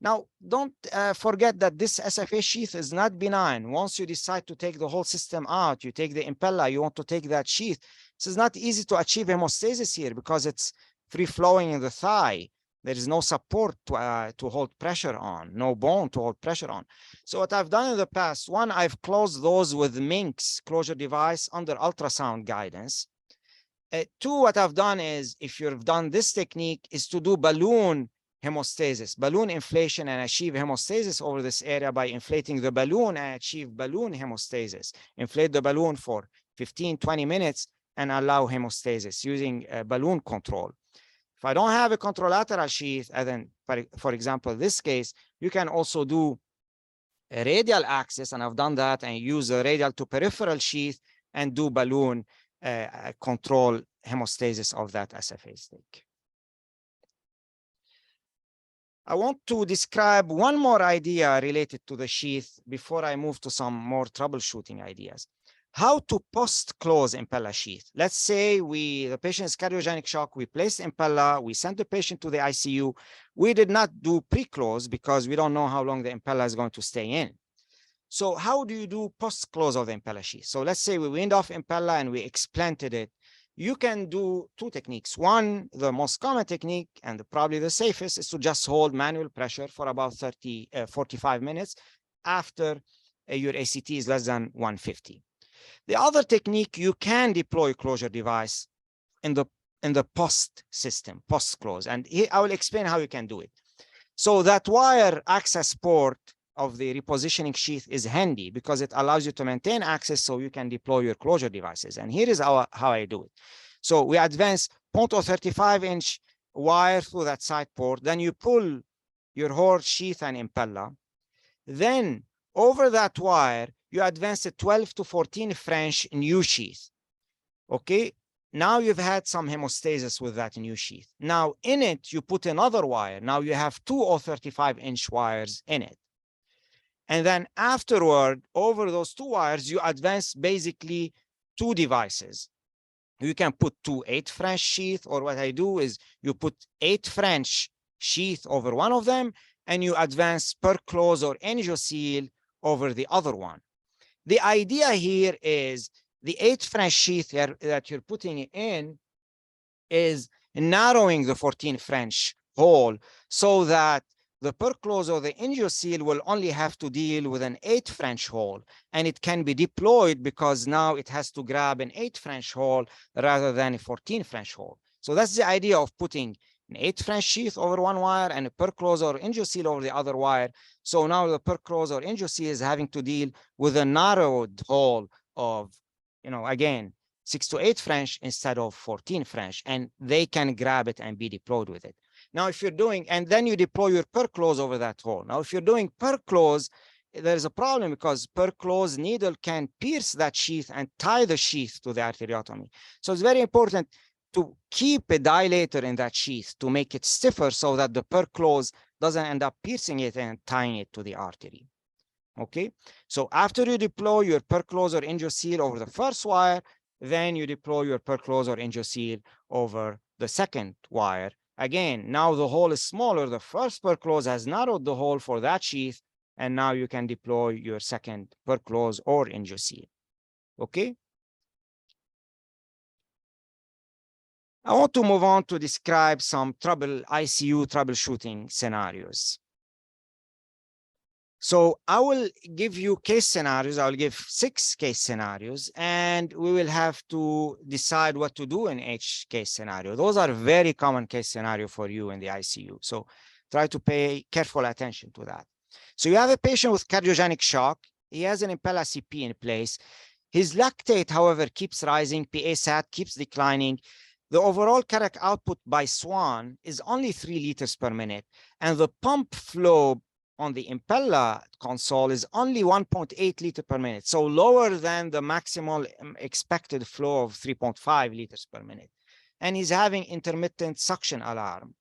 Now, don't forget that this SFA sheath is not benign. Once you decide to take the whole system out, you take the impella, you want to take that sheath. This is not easy to achieve hemostasis here because it's free-flowing in the thigh. There is no support to hold pressure on, no bone to hold pressure on. So what I've done in the past, one, I've closed those with Minx closure device under ultrasound guidance. 2, what I've done is, if you've done this technique, is to do balloon hemostasis, balloon inflation, and achieve hemostasis over this area by inflating the balloon and achieve balloon hemostasis. Inflate the balloon for 15, 20 minutes and allow hemostasis using balloon control. If I don't have a contralateral sheath, and then, for example, this case, you can also do a radial axis, and I've done that, and use a radial to peripheral sheath and do balloon control hemostasis of that SFA stake. I want to describe one more idea related to the sheath before I move to some more troubleshooting ideas. How to post-close Impella sheath. Let's say the patient is cardiogenic shock, we place Impella, we send the patient to the ICU. We did not do pre-close because we don't know how long the Impella is going to stay in. So how do you do post-close of the Impella sheath? So let's say we weaned off Impella and we explanted it. You can do two techniques. One, the most common technique, and probably the safest, is to just hold manual pressure for about 45 minutes after your ACT is less than 150. The other technique, you can deploy closure device in the post system, post close. And here I will explain how you can do it. So that wire access port of the repositioning sheath is handy because it allows you to maintain access so you can deploy your closure devices. And here is how I do it. So we advance 0.035-inch wire through that side port. Then you pull your whole sheath and Impella. Then over that wire, you advance a 12 to 14 French new sheath. Okay, now you've had some hemostasis with that new sheath. Now in it, you put another wire. Now you have two 0.35-inch wires in it. And then afterward, over those two wires, you advance basically two devices. You can put two 8 French sheath, or what I do is you put 8 French sheath over one of them, and you advance per close or angioseal over the other one. The idea here is the 8 French sheath that you're putting in is narrowing the 14 French hole so that the per close or the angioseal will only have to deal with an 8 French hole, and it can be deployed because now it has to grab an 8 French hole rather than a 14 French hole. So that's the idea of putting an 8 French sheath over one wire and a per close or angioseal over the other wire. So now the per close or angioseal is having to deal with a narrowed hole of, again, 6 to 8 French instead of 14 French, and they can grab it and be deployed with it. Now, if you're doing, and then you deploy your per close over that hole. Now, if you're doing per close, there's a problem because per close needle can pierce that sheath and tie the sheath to the arteriotomy. So it's very important to keep a dilator in that sheath to make it stiffer so that the per close doesn't end up piercing it and tying it to the artery. Okay, so after you deploy your per close or angioseal over the first wire, then you deploy your per close or angioseal over the second wire. Again, now the hole is smaller. The first per close has narrowed the hole for that sheath, and now you can deploy your second per close or angioseal. Okay. I want to move on to describe some ICU troubleshooting scenarios. So I will give you case scenarios. I will give 6 case scenarios, and we will have to decide what to do in each case scenario. Those are very common case scenario for you in the ICU. So try to pay careful attention to that. So you have a patient with cardiogenic shock. He has an Impella CP in place. His lactate, however, keeps rising. PA-SAT keeps declining. The overall cardiac output by SWAN is only 3 liters per minute, and the pump flow on the Impella console is only 1.8 liters per minute, so lower than the maximal expected flow of 3.5 liters per minute. And he's having intermittent suction alarm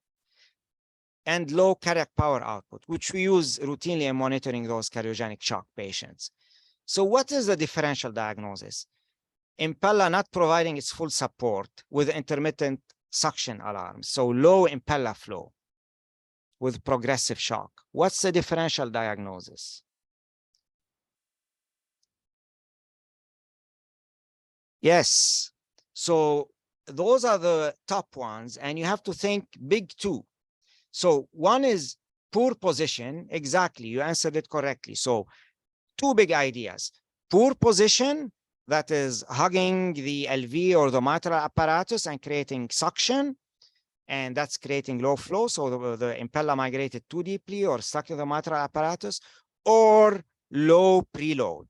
and low cardiac power output, which we use routinely in monitoring those cardiogenic shock patients. So what is the differential diagnosis? Impella not providing its full support with intermittent suction alarm, so low Impella flow with progressive shock. What's the differential diagnosis? Yes, so those are the top ones, and you have to think big 2. So one is poor position. Exactly, you answered it correctly. So 2 big ideas: poor position, that is hugging the LV or the mitral apparatus and creating suction, and that's creating low flow. So the impella migrated too deeply or stuck in the mitral apparatus, or low preload.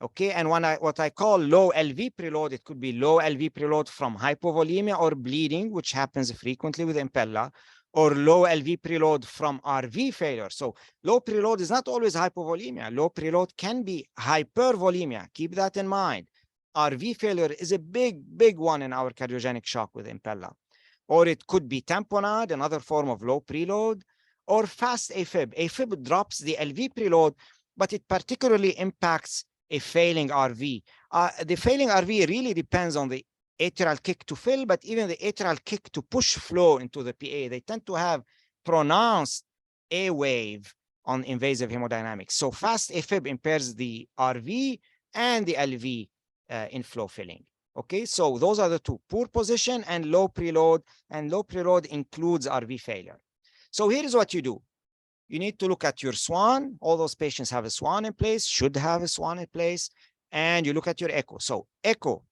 Okay, and what I call low LV preload, it could be low LV preload from hypovolemia or bleeding, which happens frequently with impella, or low LV preload from RV failure. So low preload is not always hypovolemia. Low preload can be hypervolemia. Keep that in mind. RV failure is a big one in our cardiogenic shock with impella. Or it could be tamponade, another form of low preload, or fast AFib. AFib drops the LV preload, but it particularly impacts a failing RV. The failing RV really depends on the atrial kick to fill, but even the atrial kick to push flow into the PA, they tend to have pronounced A wave on invasive hemodynamics. So fast AFib impairs the RV and the LV inflow filling. Okay, so those are the two: poor position and low preload, and low preload includes RV failure. So here's what you do. You need to look at your swan. All those patients have a swan in place, should have a swan in place, and you look at your echo. So echo,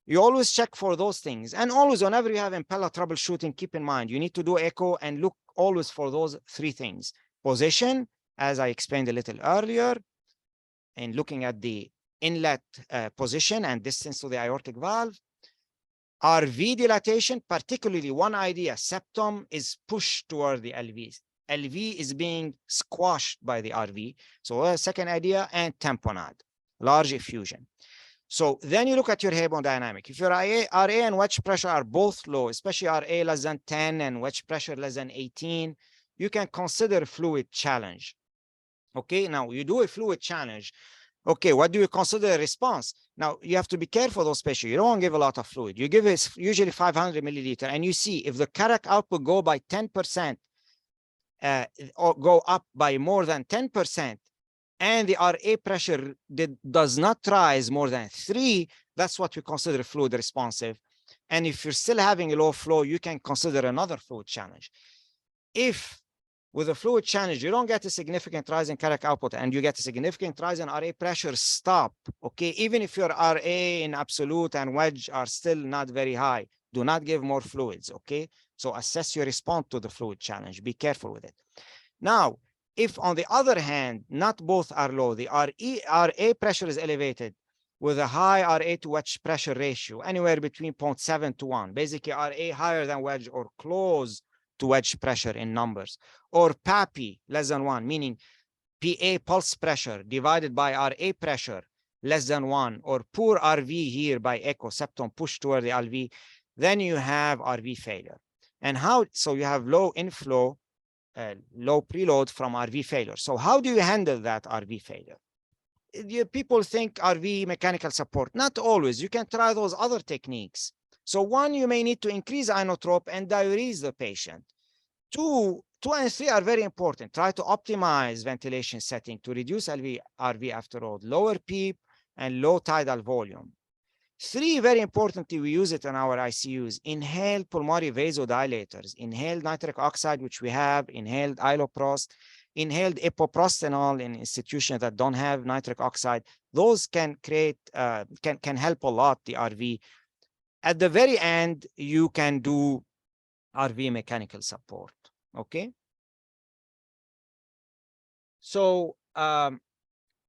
you always check for those things. And always, whenever you have impella troubleshooting, keep in mind, you need to do echo and look always for those three things: position, as I explained a little earlier, and looking at the inlet position and distance to the aortic valve. RV dilatation, particularly one idea, septum is pushed toward the LVs. LV is being squashed by the RV. So a second idea, and tamponade, large effusion. So then you look at your hemodynamic. If your RA and wedge pressure are both low, especially RA less than 10 and wedge pressure less than 18, you can consider fluid challenge. Okay, now you do a fluid challenge. Okay, what do you consider a response? Now, you have to be careful those patients. You don't want to give a lot of fluid. You give it usually 500 milliliter, and you see if the cardiac output go by 10%, or go up by more than 10%, and the RA pressure does not rise more than 3, that's what we consider fluid responsive. And if you're still having a low flow, you can consider another fluid challenge. If with a fluid challenge, you don't get a significant rise in cardiac output and you get a significant rise in RA pressure, stop. Okay, even if your RA in absolute and wedge are still not very high, do not give more fluids. Okay, so assess your response to the fluid challenge. Be careful with it. Now, if on the other hand, not both are low, the RA pressure is elevated with a high RA to wedge pressure ratio, anywhere between 0.7 to 1, basically RA higher than wedge or close to wedge pressure in numbers, or PAPI less than 1, meaning PA pulse pressure divided by RA pressure less than 1, or poor RV here by echo, septum pushed toward the LV, then you have RV failure. And how? So you have low inflow, low preload from RV failure. So how do you handle that RV failure? People think RV mechanical support. Not always. You can try those other techniques. So one, you may need to increase inotrope and diurese the patient. Two and three are very important. Try to optimize ventilation setting to reduce RV afterload, lower PEEP, and low tidal volume. 3, very importantly, we use it in our ICUs: inhaled pulmonary vasodilators, inhaled nitric oxide, which we have, inhaled iloprost, inhaled epoprostenol in institutions that don't have nitric oxide. Those can create, can help a lot the RV. At the very end, you can do RV mechanical support. Okay. So,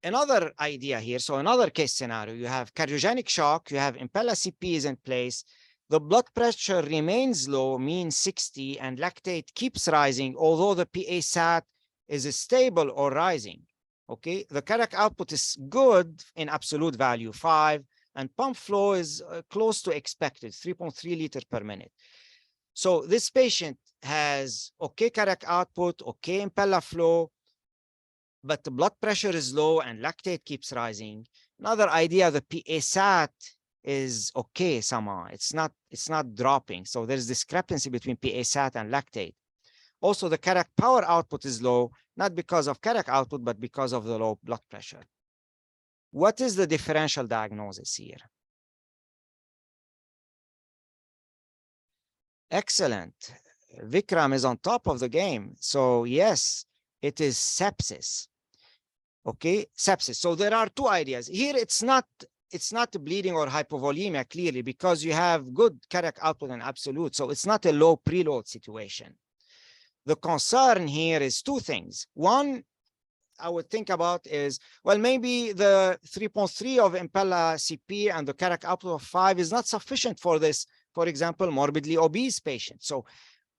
another idea here. So another case scenario, you have cardiogenic shock, you have impella CP is in place, the blood pressure remains low, mean 60, and lactate keeps rising, although the PA sat is stable or rising. Okay, the cardiac output is good in absolute value, 5, and pump flow is close to expected, 3.3 liters per minute. So this patient has okay cardiac output, okay impella flow, but the blood pressure is low and lactate keeps rising. Another idea, the PA sat is okay somehow. It's not dropping. So there's discrepancy between PA sat and lactate. Also, the cardiac power output is low, not because of cardiac output, but because of the low blood pressure. What is the differential diagnosis here? Excellent. Vikram is on top of the game. So yes, it is sepsis. Okay, sepsis. So there are 2 ideas. Here it's not it's not bleeding or hypovolemia clearly because you have good cardiac output in absolute. So it's not a low preload situation. The concern here is two things. One, I would think about is, well, maybe the 3.3 of Impella CP and the cardiac output of 5 is not sufficient for this, for example, morbidly obese patient. So,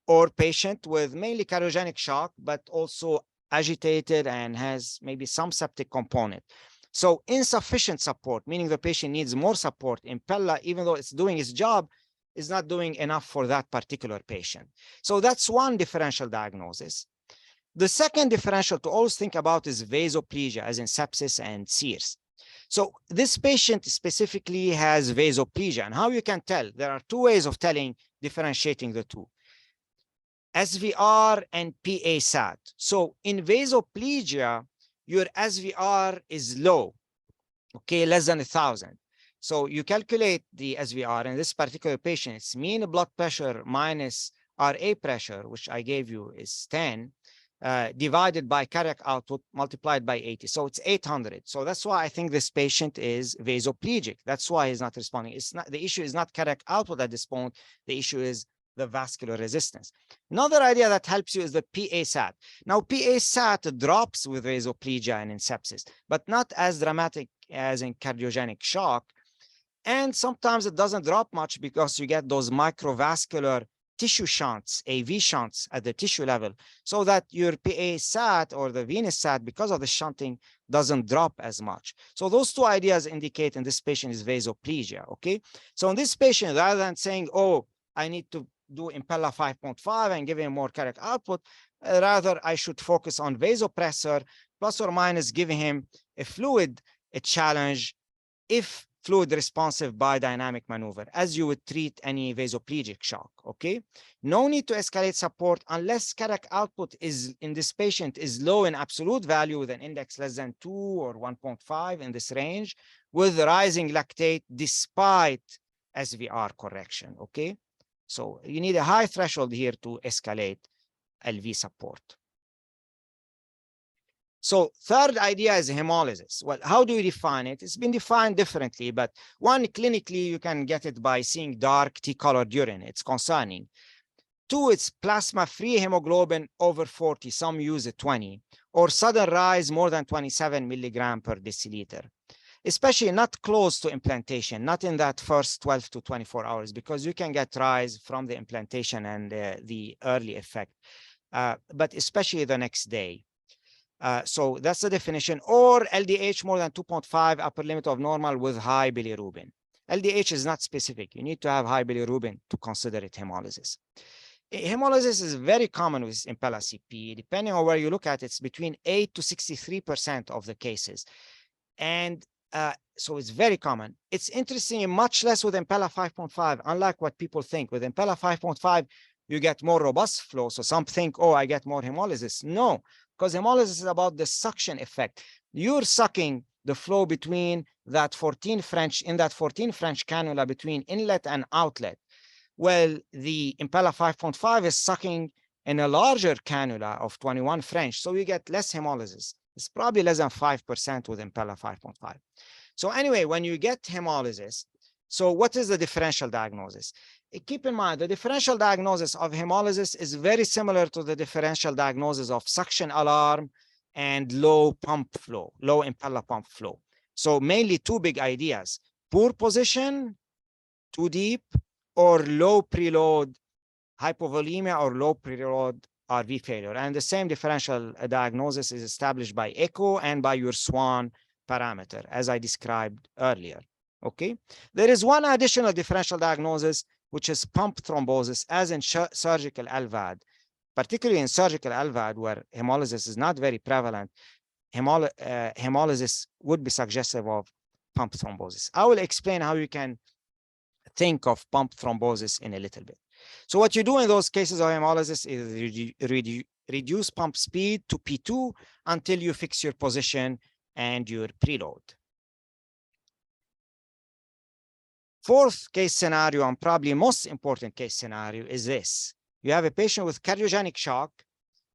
or patient with mainly cardiogenic shock, but also agitated and has maybe some septic component. So insufficient support, meaning the patient needs more support. Impella, even though it's doing its job, is not doing enough for that particular patient. So that's one differential diagnosis. The second differential to always think about is vasoplegia, as in sepsis and SEERS. So this patient specifically has vasoplegia. And how you can tell? There are two ways of differentiating the two. SVR and PA-SAT. So in vasoplegia, your SVR is low, okay, less than 1,000. So you calculate the SVR in this particular patient, it's mean blood pressure minus RA pressure, which I gave you is 10, divided by cardiac output multiplied by 80. So it's 800. So that's why I think this patient is vasoplegic. That's why he's not responding. It's not, the issue is not cardiac output at this point. The issue is the vascular resistance. Another idea that helps you is the PA-SAT. Now, PA-SAT drops with vasoplegia and in sepsis, but not as dramatic as in cardiogenic shock. And sometimes it doesn't drop much because you get those microvascular tissue shunts, AV shunts at the tissue level, so that your PA-SAT or the venous SAT, because of the shunting, doesn't drop as much. So those two ideas indicate in this patient is vasoplegia, okay? So in this patient, rather than saying, oh, I need to do Impella 5.5 and give him more cardiac output, rather I should focus on vasopressor, plus or minus giving him a fluid, a challenge, if fluid responsive biodynamic maneuver, as you would treat any vasoplegic shock, okay? No need to escalate support unless cardiac output is in this patient is low in absolute value with an index less than 2 or 1.5 in this range, with rising lactate despite SVR correction, okay? So you need a high threshold here to escalate LV support. So third idea is hemolysis. Well, how do you define it? It's been defined differently, but one, clinically, you can get it by seeing dark tea-colored urine. It's concerning. Two, it's plasma-free hemoglobin over 40. Some use it 20, or sudden rise more than 27 milligram per deciliter, especially not close to implantation, not in that first 12 to 24 hours, because you can get rise from the implantation and the early effect, but especially the next day. So that's the definition. Or LDH more than 2.5 upper limit of normal with high bilirubin. LDH is not specific. You need to have high bilirubin to consider it hemolysis. Hemolysis is very common with Impella CP. Depending on where you look at it, it's between 8 to 63% of the cases. And so it's very common. It's interesting, much less with Impella 5.5, unlike what people think. With Impella 5.5, you get more robust flow. So some think, oh, I get more hemolysis. No, because hemolysis is about the suction effect. You're sucking the flow between that 14 French, in that 14 French cannula between inlet and outlet. Well, the Impella 5.5 is sucking in a larger cannula of 21 French. So you get less hemolysis. It's probably less than 5% with Impella 5.5. So anyway, when you get hemolysis, so what is the differential diagnosis? Keep in mind, the differential diagnosis of hemolysis is very similar to the differential diagnosis of suction alarm and low pump flow, low Impella pump flow. So mainly two big ideas: poor position, too deep, or low preload hypovolemia or low preload RV failure. And the same differential diagnosis is established by echo and by your SWAN parameter, as I described earlier. Okay. There is one additional differential diagnosis, which is pump thrombosis, as in surgical LVAD, particularly in surgical LVAD, where hemolysis is not very prevalent. Hemolysis would be suggestive of pump thrombosis. I will explain how you can think of pump thrombosis in a little bit. So what you do in those cases of hemolysis is reduce pump speed to P2 until you fix your position and your preload. Fourth case scenario, and probably most important case scenario, is this. You have a patient with cardiogenic shock.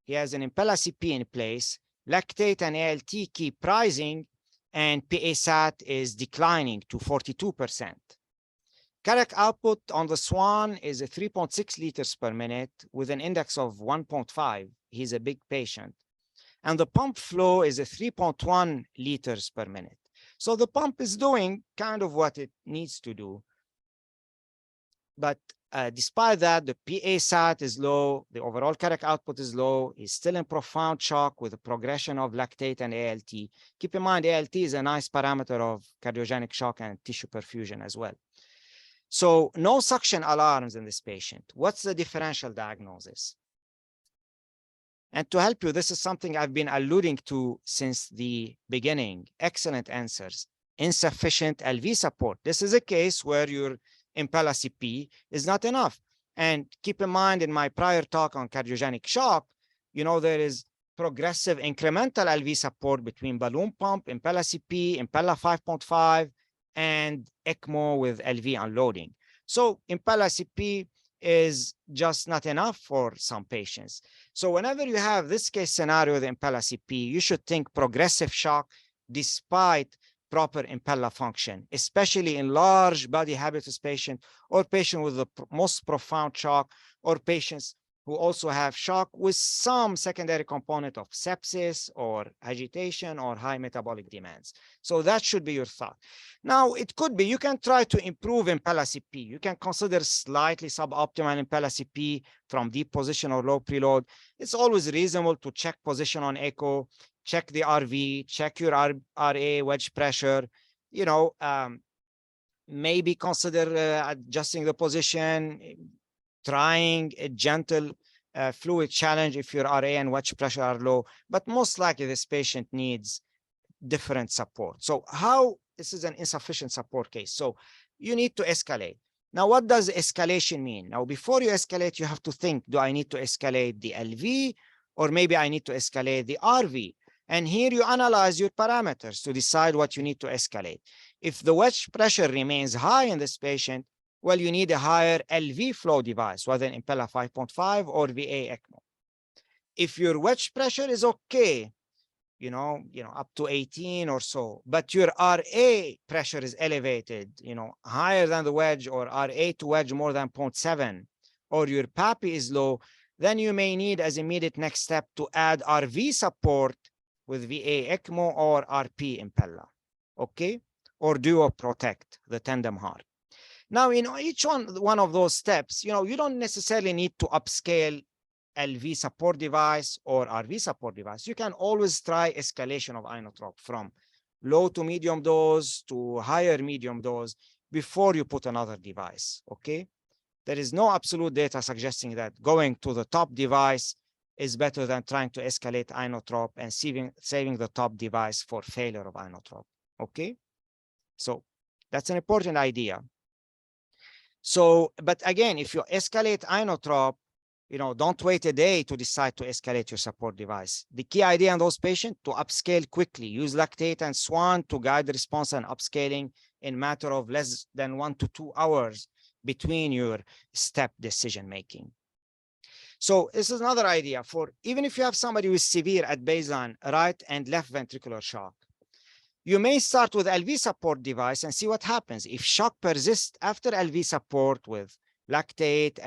He has an Impella CP in place. Lactate and ALT keep rising, and PA-SAT is declining to 42%. Cardiac output on the Swan is 3.6 liters per minute with an index of 1.5. He's a big patient. And the pump flow is 3.1 liters per minute. So the pump is doing kind of what it needs to do. But despite that, the PA-SAT is low, the overall cardiac output is low, he's still in profound shock with a progression of lactate and ALT. Keep in mind, ALT is a nice parameter of cardiogenic shock and tissue perfusion as well. So no suction alarms in this patient. What's the differential diagnosis? And to help you, this is something I've been alluding to since the beginning. Excellent answers. Insufficient LV support. This is a case where your Impella CP is not enough. And keep in mind, in my prior talk on cardiogenic shock, there is progressive incremental LV support between balloon pump, Impella CP, Impella 5.5, and ECMO with LV unloading. So Impella CP is just not enough for some patients. So whenever you have this case scenario with Impella CP, you should think progressive shock despite proper Impella function, especially in large body habitus patients or patients with the most profound shock, or patients who also have shock with some secondary component of sepsis or agitation or high metabolic demands. So that should be your thought. Now, it could be, you can try to improve Impella CP. You can consider slightly suboptimal Impella CP from deep position or low preload. It's always reasonable to check position on echo, check the RV, check your RA wedge pressure, maybe consider adjusting the position, trying a gentle fluid challenge if your RA and wedge pressure are low, but most likely this patient needs different support. So this is an insufficient support case. So you need to escalate. Now, what does escalation mean? Now, before you escalate, you have to think, do I need to escalate the LV, or maybe I need to escalate the RV? And here you analyze your parameters to decide what you need to escalate. If the wedge pressure remains high in this patient, well, you need a higher LV flow device, whether Impella 5.5 or VA ECMO. If your wedge pressure is okay, up to 18 or so, but your RA pressure is elevated, higher than the wedge, or RA to wedge more than 0.7, or your PAPI is low, then you may need as immediate next step to add RV support with VA ECMO or RP Impella, okay? Or Duo Protect, the tandem heart. Now, each one of those steps, you don't necessarily need to upscale LV support device or RV support device. You can always try escalation of inotrope from low to medium dose to higher medium dose before you put another device, okay? There is no absolute data suggesting that going to the top device is better than trying to escalate inotrope and saving the top device for failure of inotrope, okay? So that's an important idea. So, but again, if you escalate inotrope, don't wait a day to decide to escalate your support device. The key idea in those patients, to upscale quickly. Use lactate and Swan to guide the response and upscaling in a matter of less than 1 to 2 hours between your step decision making. So this is another idea for even if you have somebody with severe at baseline right and left ventricular shock. You may start with LV support device and see what happens. If shock persists after LV support with lactate,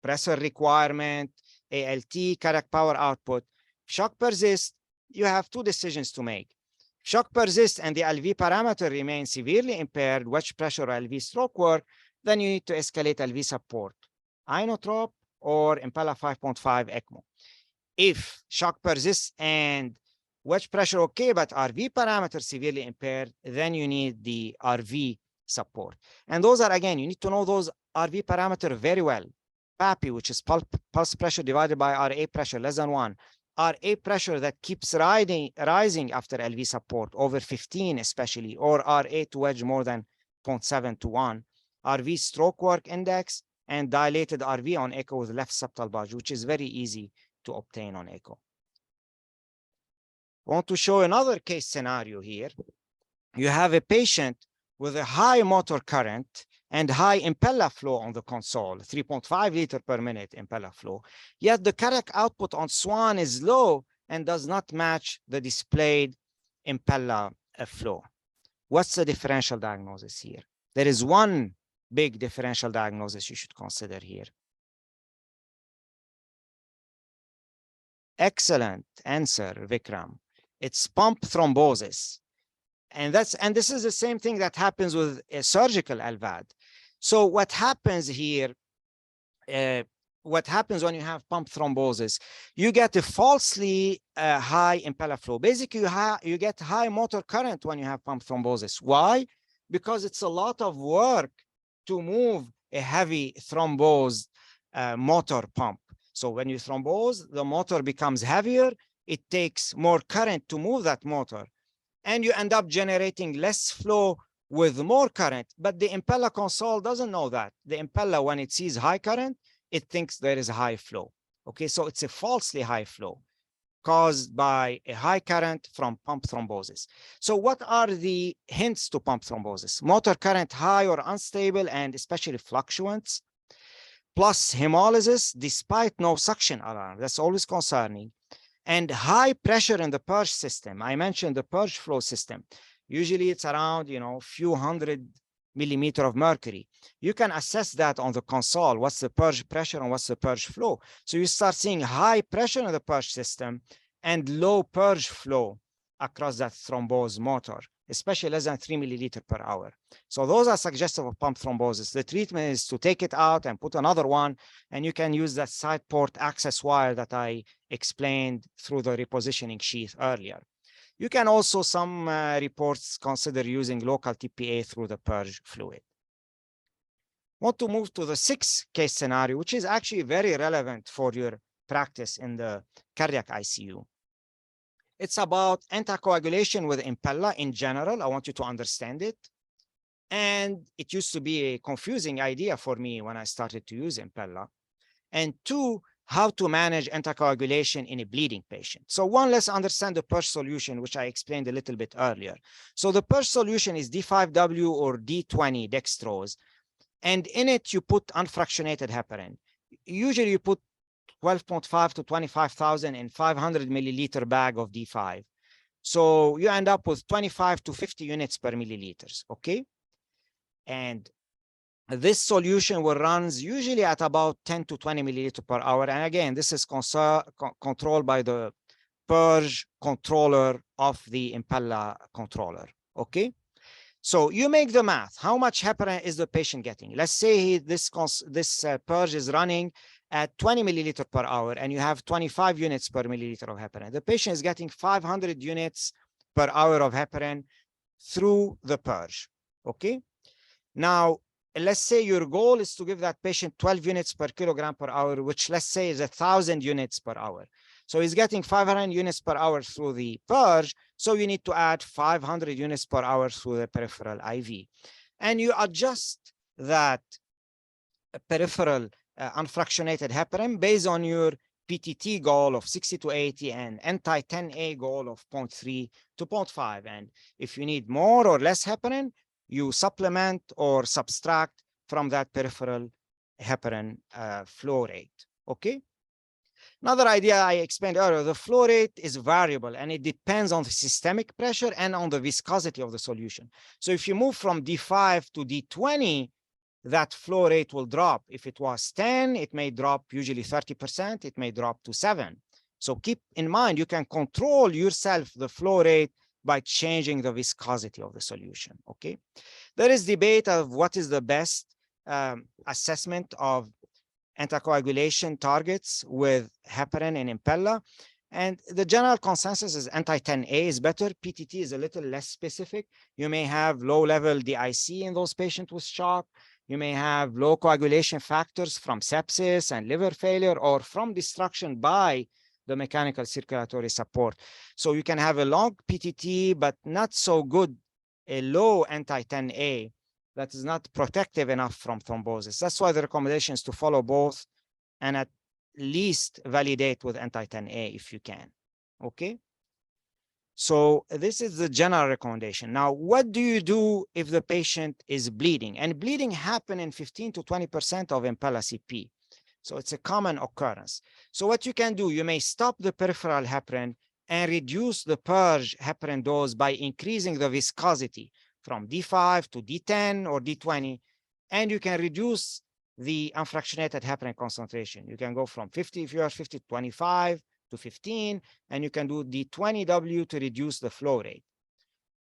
pressure requirement, ALT, cardiac power output, shock persists, you have two decisions to make. Shock persists and the LV parameter remains severely impaired, wedge pressure or LV stroke work, then you need to escalate LV support, inotrope or Impella 5.5 ECMO. If shock persists and wedge pressure okay, but RV parameter severely impaired, then you need the RV support. And those are, again, you need to know those RV parameter very well. PAPI, which is pulse pressure divided by RA pressure, less than 1. RA pressure that keeps rising after LV support, over 15 especially, or RA to wedge more than 0.7 to 1. RV stroke work index, and dilated RV on echo with left septal bulge, which is very easy to obtain on echo. I want to show another case scenario here. You have a patient with a high motor current and high Impella flow on the console, 3.5 liter per minute Impella flow, yet the cardiac output on Swan is low and does not match the displayed Impella flow. What's the differential diagnosis here? There is one big differential diagnosis you should consider here. Excellent answer, Vikram. It's pump thrombosis. And this is the same thing that happens with a surgical LVAD. So what happens here, what happens when you have pump thrombosis, you get a falsely high Impella flow. Basically, you get high motor current when you have pump thrombosis. Why? Because it's a lot of work to move a heavy thrombosed motor pump. So when you thrombose, the motor becomes heavier. It takes more current to move that motor. And you end up generating less flow with more current. But the Impella console doesn't know that. The Impella, when it sees high current, it thinks there is a high flow. Okay, so it's a falsely high flow caused by a high current from pump thrombosis. So what are the hints to pump thrombosis? Motor current high or unstable, and especially fluctuants, plus hemolysis despite no suction alarm. That's always concerning. And high pressure in the purge system. I mentioned the purge flow system. Usually it's around, a few hundred millimeter of mercury. You can assess that on the console. What's the purge pressure and what's the purge flow? So you start seeing high pressure in the purge system and low purge flow across that thrombosed motor, especially less than 3 milliliter per hour. So those are suggestive of pump thrombosis. The treatment is to take it out and put another one, and you can use that side port access wire that I explained through the repositioning sheath earlier. You can also, some reports consider using local TPA through the purge fluid. Want to move to the 6th case scenario, which is actually very relevant for your practice in the cardiac ICU. It's about anticoagulation with Impella in general. I want you to understand it. And it used to be a confusing idea for me when I started to use Impella. And 2, how to manage anticoagulation in a bleeding patient. So 1, let's understand the purge solution, which I explained a little bit earlier. So the purge solution is D5W or D20 dextrose. And in it, you put unfractionated heparin. Usually you put 12.5 to 25,000 in 500 milliliter bag of D5. So you end up with 25 to 50 units per milliliters, okay? And this solution will runs usually at about 10 to 20 milliliter per hour. And again, this is controlled by the purge controller of the Impella controller, okay? So you make the math. How much heparin is the patient getting? Let's say this purge is running at 20 milliliter per hour, and you have 25 units per milliliter of heparin. The patient is getting 500 units per hour of heparin through the purge, okay? Now, let's say your goal is to give that patient 12 units per kilogram per hour, which let's say is 1,000 units per hour. So he's getting 500 units per hour through the purge, so you need to add 500 units per hour through the peripheral IV. And you adjust that peripheral unfractionated heparin based on your PTT goal of 60 to 80 and anti-10A goal of 0.3 to 0.5. And if you need more or less heparin, you supplement or subtract from that peripheral heparin flow rate, okay? Another idea I explained earlier, the flow rate is variable and it depends on the systemic pressure and on the viscosity of the solution. So if you move from D5 to D20, that flow rate will drop. If it was 10, it may drop usually 30%, it may drop to 7. So keep in mind, you can control yourself the flow rate by changing the viscosity of the solution, okay? There is debate of what is the best assessment of anticoagulation targets with heparin and Impella. And the general consensus is anti-10A is better. PTT is a little less specific. You may have low-level DIC in those patients with shock. You may have low coagulation factors from sepsis and liver failure or from destruction by the mechanical circulatory support. So you can have a long PTT, but not so good, a low anti-10A that is not protective enough from thrombosis. That's why the recommendation is to follow both and at least validate with anti-10A if you can, okay? So this is the general recommendation. Now, what do you do if the patient is bleeding? And bleeding happens in 15 to 20% of Impella CP. So it's a common occurrence. So what you can do, you may stop the peripheral heparin and reduce the purge heparin dose by increasing the viscosity from D5 to D10 or D20, and you can reduce the unfractionated heparin concentration. You can go from 50, if you are 50, 25 to 15, and you can do D20W to reduce the flow rate.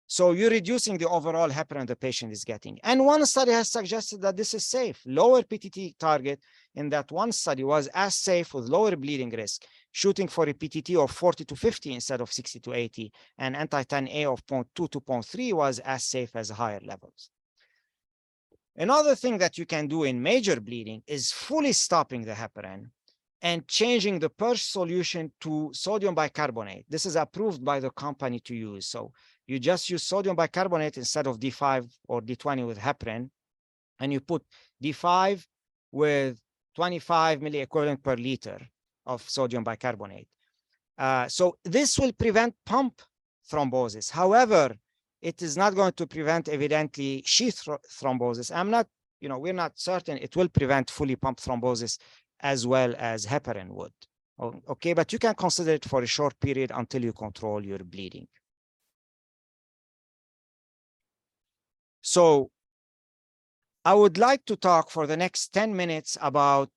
So you're reducing the overall heparin the patient is getting. And one study has suggested that this is safe. Lower PTT target in that one study was as safe with lower bleeding risk, shooting for a PTT of 40 to 50 instead of 60 to 80, and anti-10A of 0.2 to 0.3 was as safe as higher levels. Another thing that you can do in major bleeding is fully stopping the heparin and changing the purge solution to sodium bicarbonate. This is approved by the company to use. So you just use sodium bicarbonate instead of D5 or D20 with heparin, and you put D5 with 25 milliequivalent per liter of sodium bicarbonate. So this will prevent pump thrombosis. However, it is not going to prevent evidently sheath thrombosis. We're not certain it will prevent fully pumped thrombosis as well as heparin would. Okay, but you can consider it for a short period until you control your bleeding. So I would like to talk for the next 10 minutes about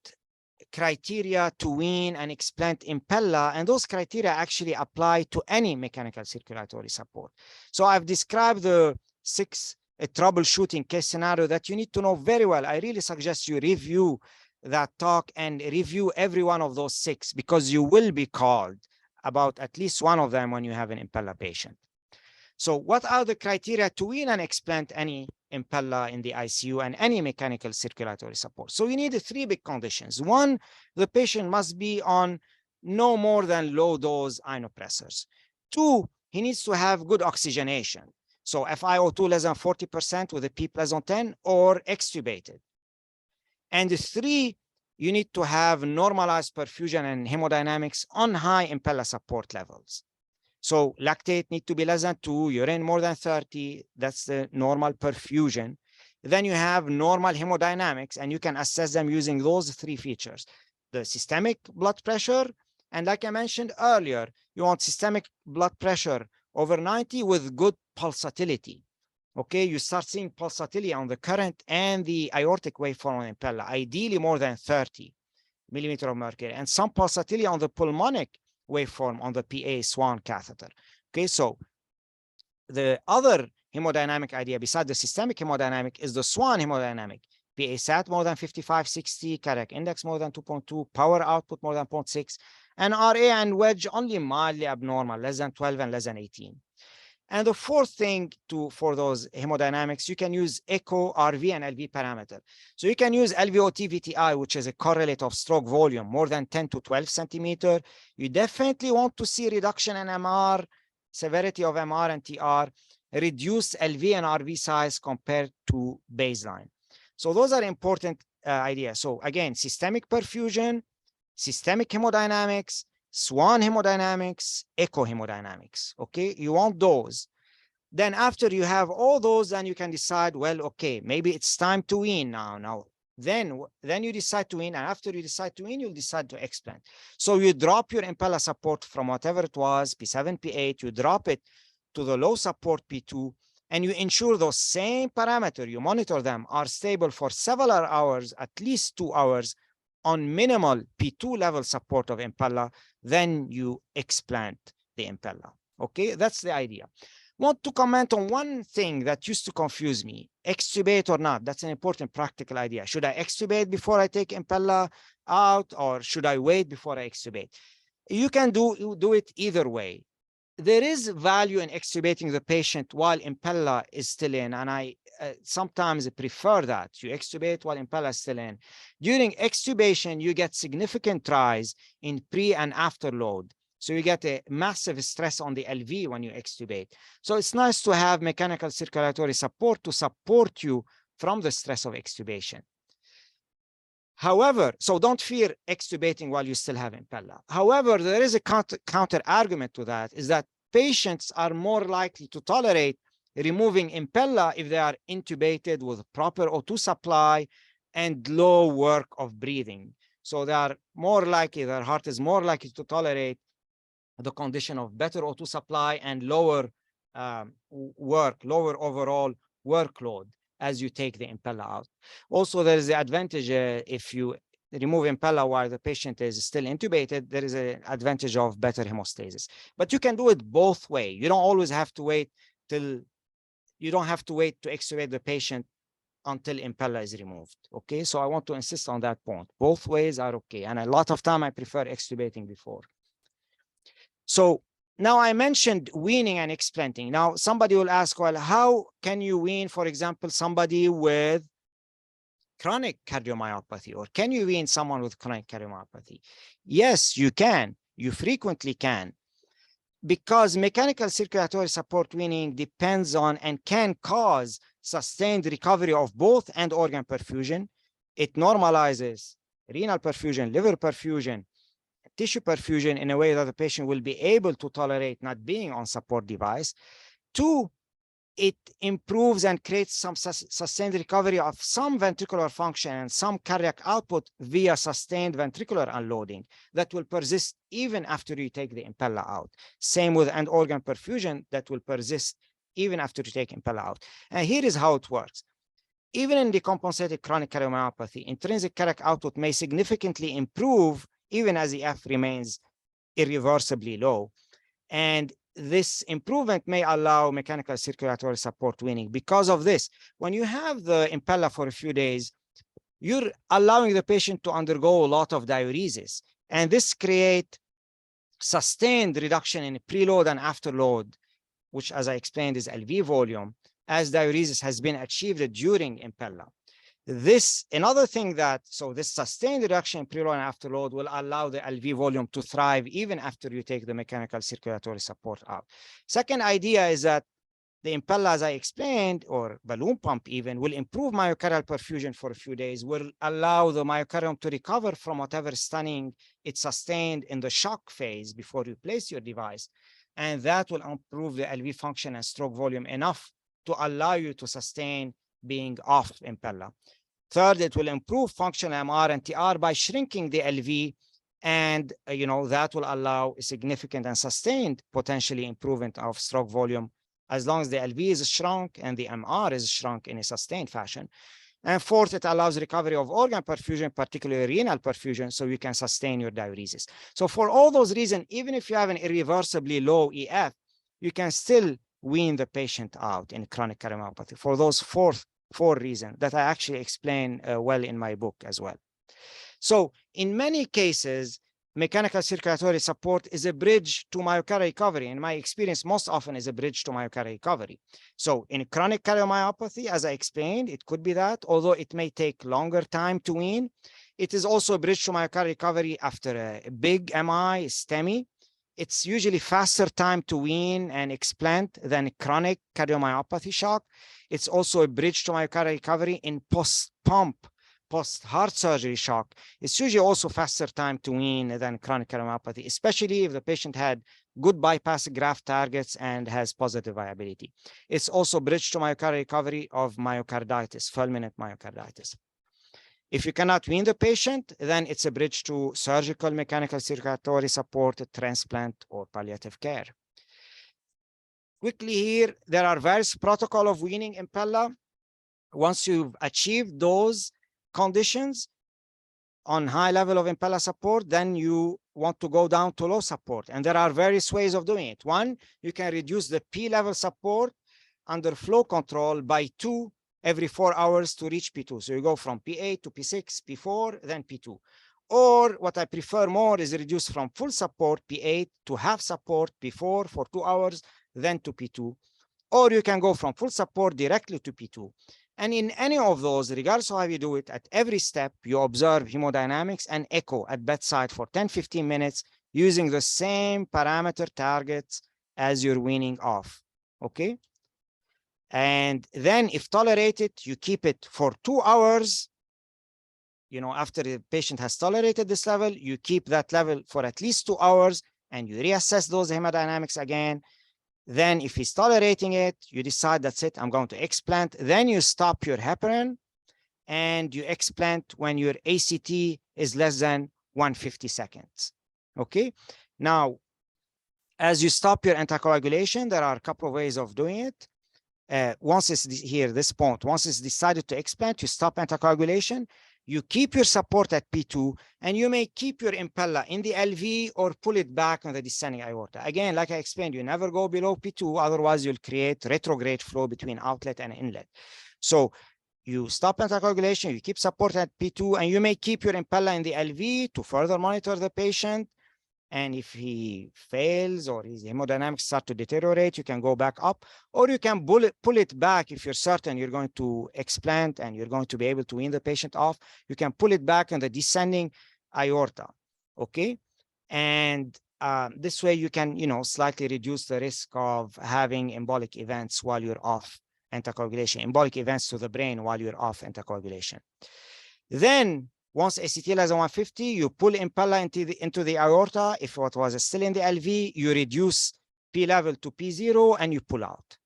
criteria to wean and explant Impella, and those criteria actually apply to any mechanical circulatory support. So I've described the 6 troubleshooting case scenario that you need to know very well. I really suggest you review that talk and review every one of those 6, because you will be called about at least one of them when you have an Impella patient. So what are the criteria to wean and explant any Impella in the ICU and any mechanical circulatory support? So you need 3 big conditions. 1, the patient must be on no more than low dose inopressors. 2, he needs to have good oxygenation. So FiO2 less than 40% with a PEEP less than 10 or extubated. And 3, you need to have normalized perfusion and hemodynamics on high Impella support levels. So lactate need to be less than 2, urine more than 30. That's the normal perfusion. Then you have normal hemodynamics, and you can assess them using those 3 features. The systemic blood pressure, and like I mentioned earlier, you want systemic blood pressure over 90 with good pulsatility. Okay, you start seeing pulsatility on the current and the aortic waveform on Impella, ideally more than 30 millimeter of mercury, and some pulsatility on the pulmonic waveform on the PA SWAN catheter. Okay, so the other hemodynamic idea beside the systemic hemodynamic is the SWAN hemodynamic. PA SAT more than 55, 60, cardiac index more than 2.2, power output more than 0.6, and RA and wedge only mildly abnormal, less than 12 and less than 18. And the 4th thing for those hemodynamics, you can use echo, RV, and LV parameter. So you can use LVOT VTI, which is a correlate of stroke volume, more than 10 to 12 centimeter. You definitely want to see reduction in MR, severity of MR and TR, reduced LV and RV size compared to baseline. So those are important ideas. So again, systemic perfusion, systemic hemodynamics, SWAN hemodynamics, echo hemodynamics. Okay, you want those. Then after you have all those, then you can decide, well, okay, maybe it's time to wean now. Then you decide to wean, and after you decide to wean, you'll decide to explant. So you drop your Impella support from whatever it was, P7, P8, you drop it to the low support P2, and you ensure those same parameters, you monitor them, are stable for several hours, at least 2 hours, on minimal P2 level support of Impella, then you explant the Impella. Okay, that's the idea. Want to comment on one thing that used to confuse me, extubate or not. That's an important practical idea. Should I extubate before I take Impella out, or should I wait before I extubate? You can do it either way. There is value in extubating the patient while Impella is still in, and I sometimes prefer that. You extubate while Impella is still in. During extubation, you get significant rise in pre and after load. So you get a massive stress on the LV when you extubate. So it's nice to have mechanical circulatory support to support you from the stress of extubation. However, so don't fear extubating while you still have Impella. However, there is a counter argument to that, is that patients are more likely to tolerate removing Impella if they are intubated with proper O2 supply and low work of breathing. So they are more likely, their heart is more likely to tolerate the condition of better O2 supply and lower lower overall workload as you take the Impella out. Also, there is the advantage if you remove Impella while the patient is still intubated, there is an advantage of better hemostasis. But you can do it both ways. You don't always have to wait till, you don't have to wait to extubate the patient until Impella is removed. Okay, so I want to insist on that point. Both ways are okay. And a lot of time I prefer extubating before. So now I mentioned weaning and explanting. Now somebody will ask, well, how can you wean, for example, somebody with chronic cardiomyopathy, or can you wean someone with chronic cardiomyopathy? Yes, you can. You frequently can, because mechanical circulatory support weaning depends on and can cause sustained recovery of both end organ perfusion. It normalizes renal perfusion, liver perfusion, tissue perfusion in a way that the patient will be able to tolerate not being on support device. Two, it improves and creates some sustained recovery of some ventricular function and some cardiac output via sustained ventricular unloading that will persist even after you take the Impella out. Same with end organ perfusion that will persist even after you take Impella out. And here is how it works. Even in decompensated chronic cardiomyopathy, intrinsic cardiac output may significantly improve even as EF remains irreversibly low. And this improvement may allow mechanical circulatory support weaning. Because of this, when you have the Impella for a few days, you're allowing the patient to undergo a lot of diuresis. And this creates sustained reduction in preload and afterload, which, as I explained, is LV volume, as diuresis has been achieved during Impella. This, another thing that, so this sustained reduction in preload and afterload will allow the LV volume to thrive even after you take the mechanical circulatory support out. Second idea is that the Impella, as I explained, or balloon pump even, will improve myocardial perfusion for a few days, will allow the myocardium to recover from whatever stunning it sustained in the shock phase before you place your device. And that will improve the LV function and stroke volume enough to allow you to sustain being off Impella. Third, it will improve functional MR and TR by shrinking the LV, and that will allow a significant and sustained potentially improvement of stroke volume as long as the LV is shrunk and the MR is shrunk in a sustained fashion. And fourth, it allows recovery of organ perfusion, particularly renal perfusion, so you can sustain your diuresis. So for all those reasons, even if you have an irreversibly low EF, you can still wean the patient out in chronic cardiomyopathy for those four reasons that I actually explain well in my book as well. So in many cases, mechanical circulatory support is a bridge to myocardial recovery. In my experience, most often is a bridge to myocardial recovery. So in chronic cardiomyopathy, as I explained, it could be that, although it may take longer time to wean. It is also a bridge to myocardial recovery after a big MI, STEMI. It's usually faster time to wean and explant than chronic cardiomyopathy shock. It's also a bridge to myocardial recovery in post-pump, post-heart surgery shock. It's usually also faster time to wean than chronic cardiomyopathy, especially if the patient had good bypass graft targets and has positive viability. It's also a bridge to myocardial recovery of myocarditis, fulminant myocarditis. If you cannot wean the patient, then it's a bridge to surgical mechanical circulatory support, transplant, or palliative care. Quickly here, there are various protocols of weaning Impella. Once you've achieved those conditions on high level of Impella support, then you want to go down to low support. And there are various ways of doing it. One, you can reduce the P level support under flow control by 2 every 4 hours to reach P2. So you go from P8 to P6, P4, then P2. Or what I prefer more is reduce from full support, P8, to half support, P4 for 2 hours, then to P2. Or you can go from full support directly to P2. And in any of those, regardless of how you do it, at every step, you observe hemodynamics and echo at bedside for 10-15 minutes using the same parameter targets as you're weaning off, okay? And then if tolerated, you keep it for 2 hours. After the patient has tolerated this level, you keep that level for at least 2 hours and you reassess those hemodynamics again. Then if he's tolerating it, you decide that's it, I'm going to explant. Then you stop your heparin and you explant when your ACT is less than 150 seconds. Okay. Now, As you stop your anticoagulation, there are a couple of ways of doing it. Once it's here, this point, once it's decided to explant, you stop anticoagulation, you keep your support at P2, and you may keep your impella in the LV or pull it back on the descending aorta. Again, like I explained, you never go below P2, otherwise you'll create retrograde flow between outlet and inlet. So you stop anticoagulation, you keep support at P2, and you may keep your impella in the LV to further monitor the patient. And if he fails or his hemodynamics start to deteriorate, you can go back up, or you can pull it back if you're certain you're going to explant and you're going to be able to wean the patient off. You can pull it back in the descending aorta, okay? And this way you can, slightly reduce the risk of having embolic events while you're off anticoagulation, embolic events to the brain while you're off anticoagulation. Then, once ACT less than 150, you pull impella into the aorta. If it was still in the LV, you reduce P level to P0 and you pull out.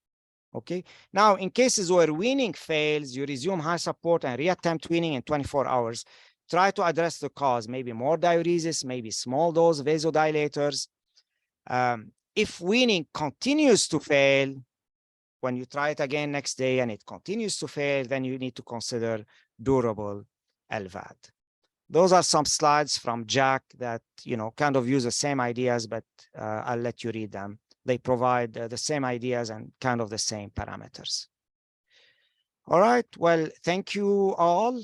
Okay. Now, in cases where weaning fails, you resume high support and reattempt weaning in 24 hours. Try to address the cause, maybe more diuresis, maybe small dose vasodilators. If weaning continues to fail, when you try it again next day and it continues to fail, then you need to consider durable LVAD. Those are some slides from Jack that, kind of use the same ideas, but I'll let you read them. They provide the same ideas and kind of the same parameters. All right, well, thank you all.